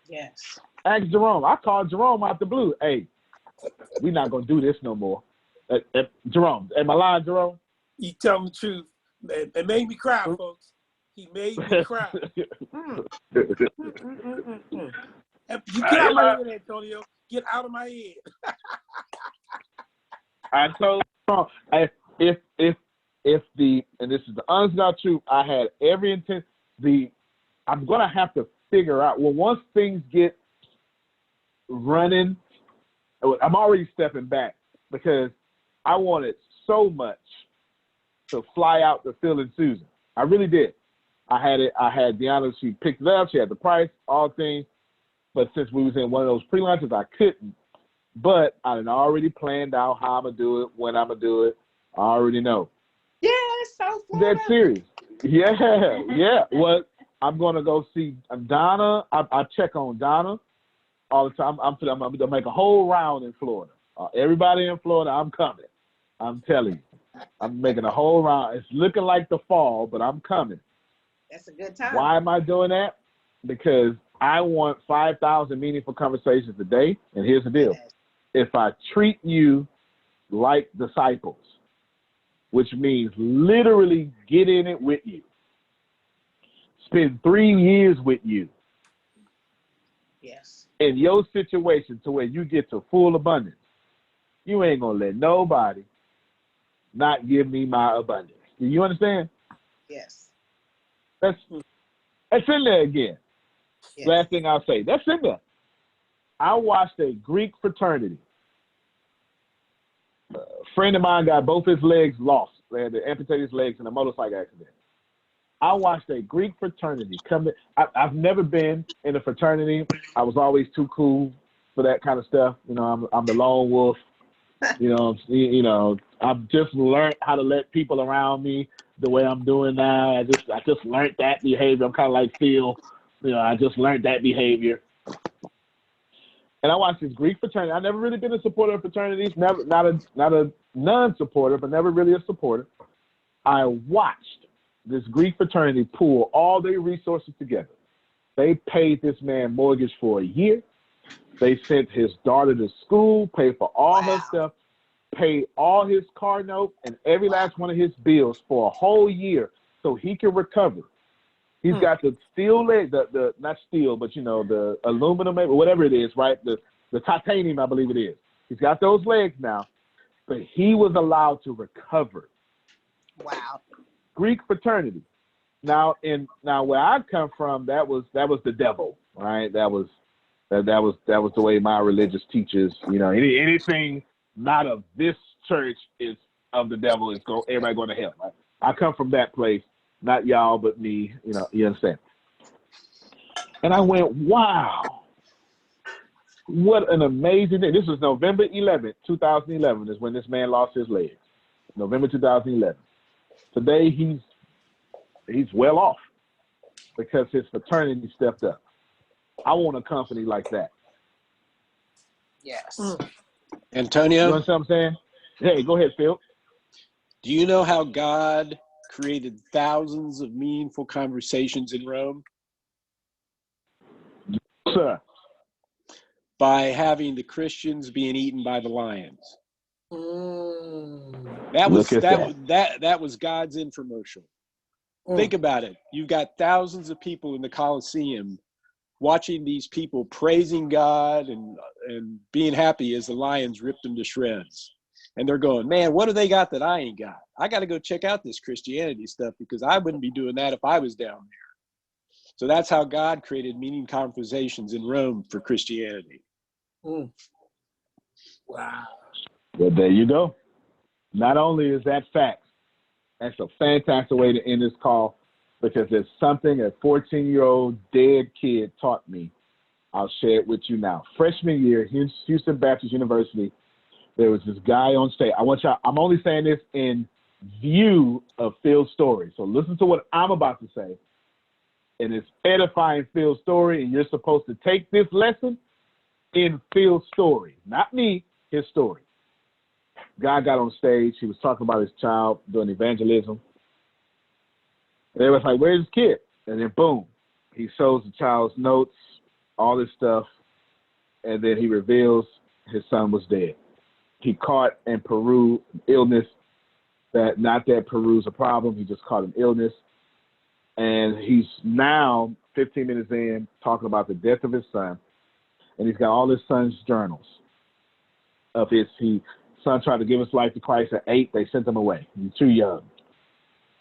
Yes. Ask Jerome. I called Jerome out the blue. Hey, we're not going to do this no more. Jerome, am I lying, Jerome? You tell me the truth. It made me cry, folks. He made me cry. You get out of my head, Antonio. Get out of my head. I told Jerome, if the, and this is the honest God truth, I had every intent, I'm going to have to figure out, well, once things get running, I'm already stepping back because I wanted so much to fly out to Phil and Susan. I really did. I had Deanna, she picked it up, she had the price, all things. But since we was in one of those pre-lunches, I couldn't. But I had already planned out how I'm going to do it, when I'm going to do it. I already know. Yeah, it's so fun. Dead serious. Yeah. Well, I'm going to go see Donna. I check on Donna all the time. I'm going to make a whole round in Florida. Everybody in Florida, I'm coming. I'm telling you. I'm making a whole round. It's looking like the fall, but I'm coming. That's a good time. Why am I doing that? Because I want 5,000 meaningful conversations a day. And here's the deal. Yes. If I treat you like disciples, which means literally get in it with you, spend 3 years with you, yes, in your situation to where you get to full abundance, you ain't going to let nobody not give me my abundance. Do you understand? yes, That's in there again. yes. Last thing I'll say. That's in there. I watched a Greek fraternity. A friend of mine got both his legs lost. They had to amputate his legs in a motorcycle accident. I watched a Greek fraternity come in. I've never been in a fraternity. I was always too cool for that kind of stuff. You know, I'm the lone wolf. You know, I've just learned how to let people around me the way I'm doing now. I just learned that behavior. I'm kind of like Phil. You know, I just learned that behavior. And I watched this Greek fraternity. I've never really been a supporter of fraternities. Never, not a non-supporter, but never really a supporter. I watched this Greek fraternity pool all their resources together. They paid this man mortgage for a year. They sent his daughter to school, paid for all her stuff, paid all his car note and every last one of his bills for a whole year so he can recover. He's got the steel leg, the not steel, but you know, the aluminum, maybe, whatever it is, right? The titanium, I believe it is. He's got those legs now, but he was allowed to recover. Wow. Greek fraternity. Now where I come from, that was the devil, right? That was the way my religious teachers, you know, anything not of this church is of the devil. Is everybody going to hell, right? I come from that place, not y'all, but me. You know, you understand? And I went, wow. What an amazing thing. This was November 11th, 2011 is when this man lost his legs. November 2011. Today, he's well off because his fraternity stepped up. I want a company like that. Yes. Antonio? You understand what I'm saying? Hey, go ahead, Phil. Do you know how God created thousands of meaningful conversations in Rome? Sir. By having the Christians being eaten by the lions. That was God's infomercial. Think about it. You've got thousands of people in the Colosseum watching these people praising God and being happy as the lions ripped them to shreds. And they're going, man, what do they got that I ain't got? I got to go check out this Christianity stuff because I wouldn't be doing that if I was down there. So that's how God created meaning conversations in Rome for Christianity. Wow. Well, there you go. Not only is that fact, that's a fantastic way to end this call because there's something a 14-year-old dead kid taught me. I'll share it with you now. Freshman year, Houston Baptist University, there was this guy on stage. I'm only saying this in view of Phil's story. So listen to what I'm about to say. And it's edifying Phil's story, and you're supposed to take this lesson in Phil's story. Not me, his story. Guy got on stage. He was talking about his child doing evangelism. And they was like, where's his kid? And then boom, he shows the child's notes, all this stuff, and then he reveals his son was dead. He caught in Peru illness not that Peru's a problem. He just caught an illness. And he's now 15 minutes in talking about the death of his son. And he's got all his son's journals of his son tried to give his life to Christ at 8. They sent him away. He's too young.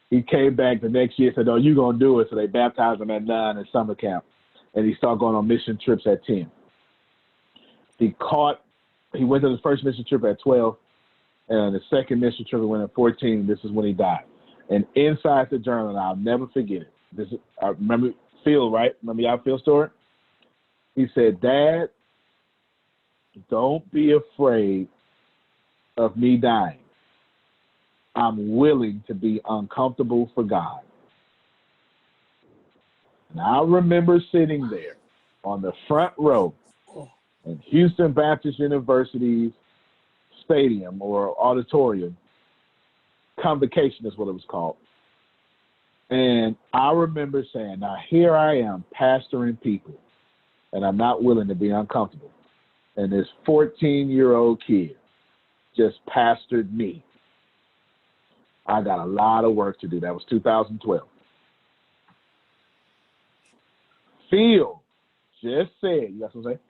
He came back the next year and said, oh, you're going to do it. So they baptized him at 9 in summer camp. And he started going on mission trips at 10. He went to the first mission trip at 12. And the second mission trip he went at 14. This is when he died. And inside the journal, and I'll never forget it. I remember Phil, right? Remember y'all Phil's story? He said, Dad, don't be afraid of me dying. I'm willing to be uncomfortable for God. And I remember sitting there on the front row in Houston Baptist University's stadium or auditorium. Convocation is what it was called. And I remember saying, now here I am pastoring people, and I'm not willing to be uncomfortable. And this 14-year-old kid just pastored me. I got a lot of work to do. That was 2012. Phil just said, you got something to say?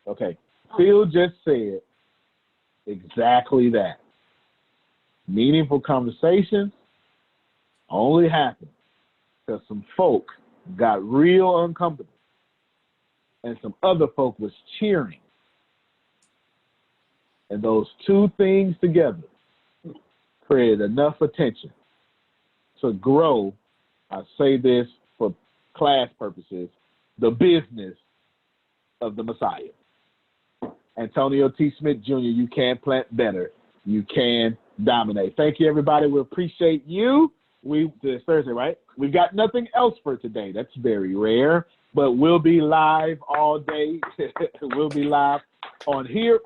Okay. Phil just said exactly that. Meaningful conversations only happen because some folk got real uncomfortable and some other folk was cheering. And those two things together created enough attention to grow, I say this for class purposes, the business of the Messiah. Antonio T. Smith Jr., you can plant better. You can dominate. Thank you, everybody. We appreciate you. It's Thursday, right? We've got nothing else for today. That's very rare, but we'll be live all day. We'll be live on here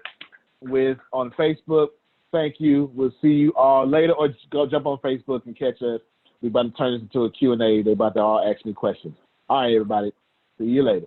on Facebook. Thank you. We'll see you all later, or just go jump on Facebook and catch us. We're about to turn this into a Q&A. They're about to all ask me questions. All right, everybody. See you later.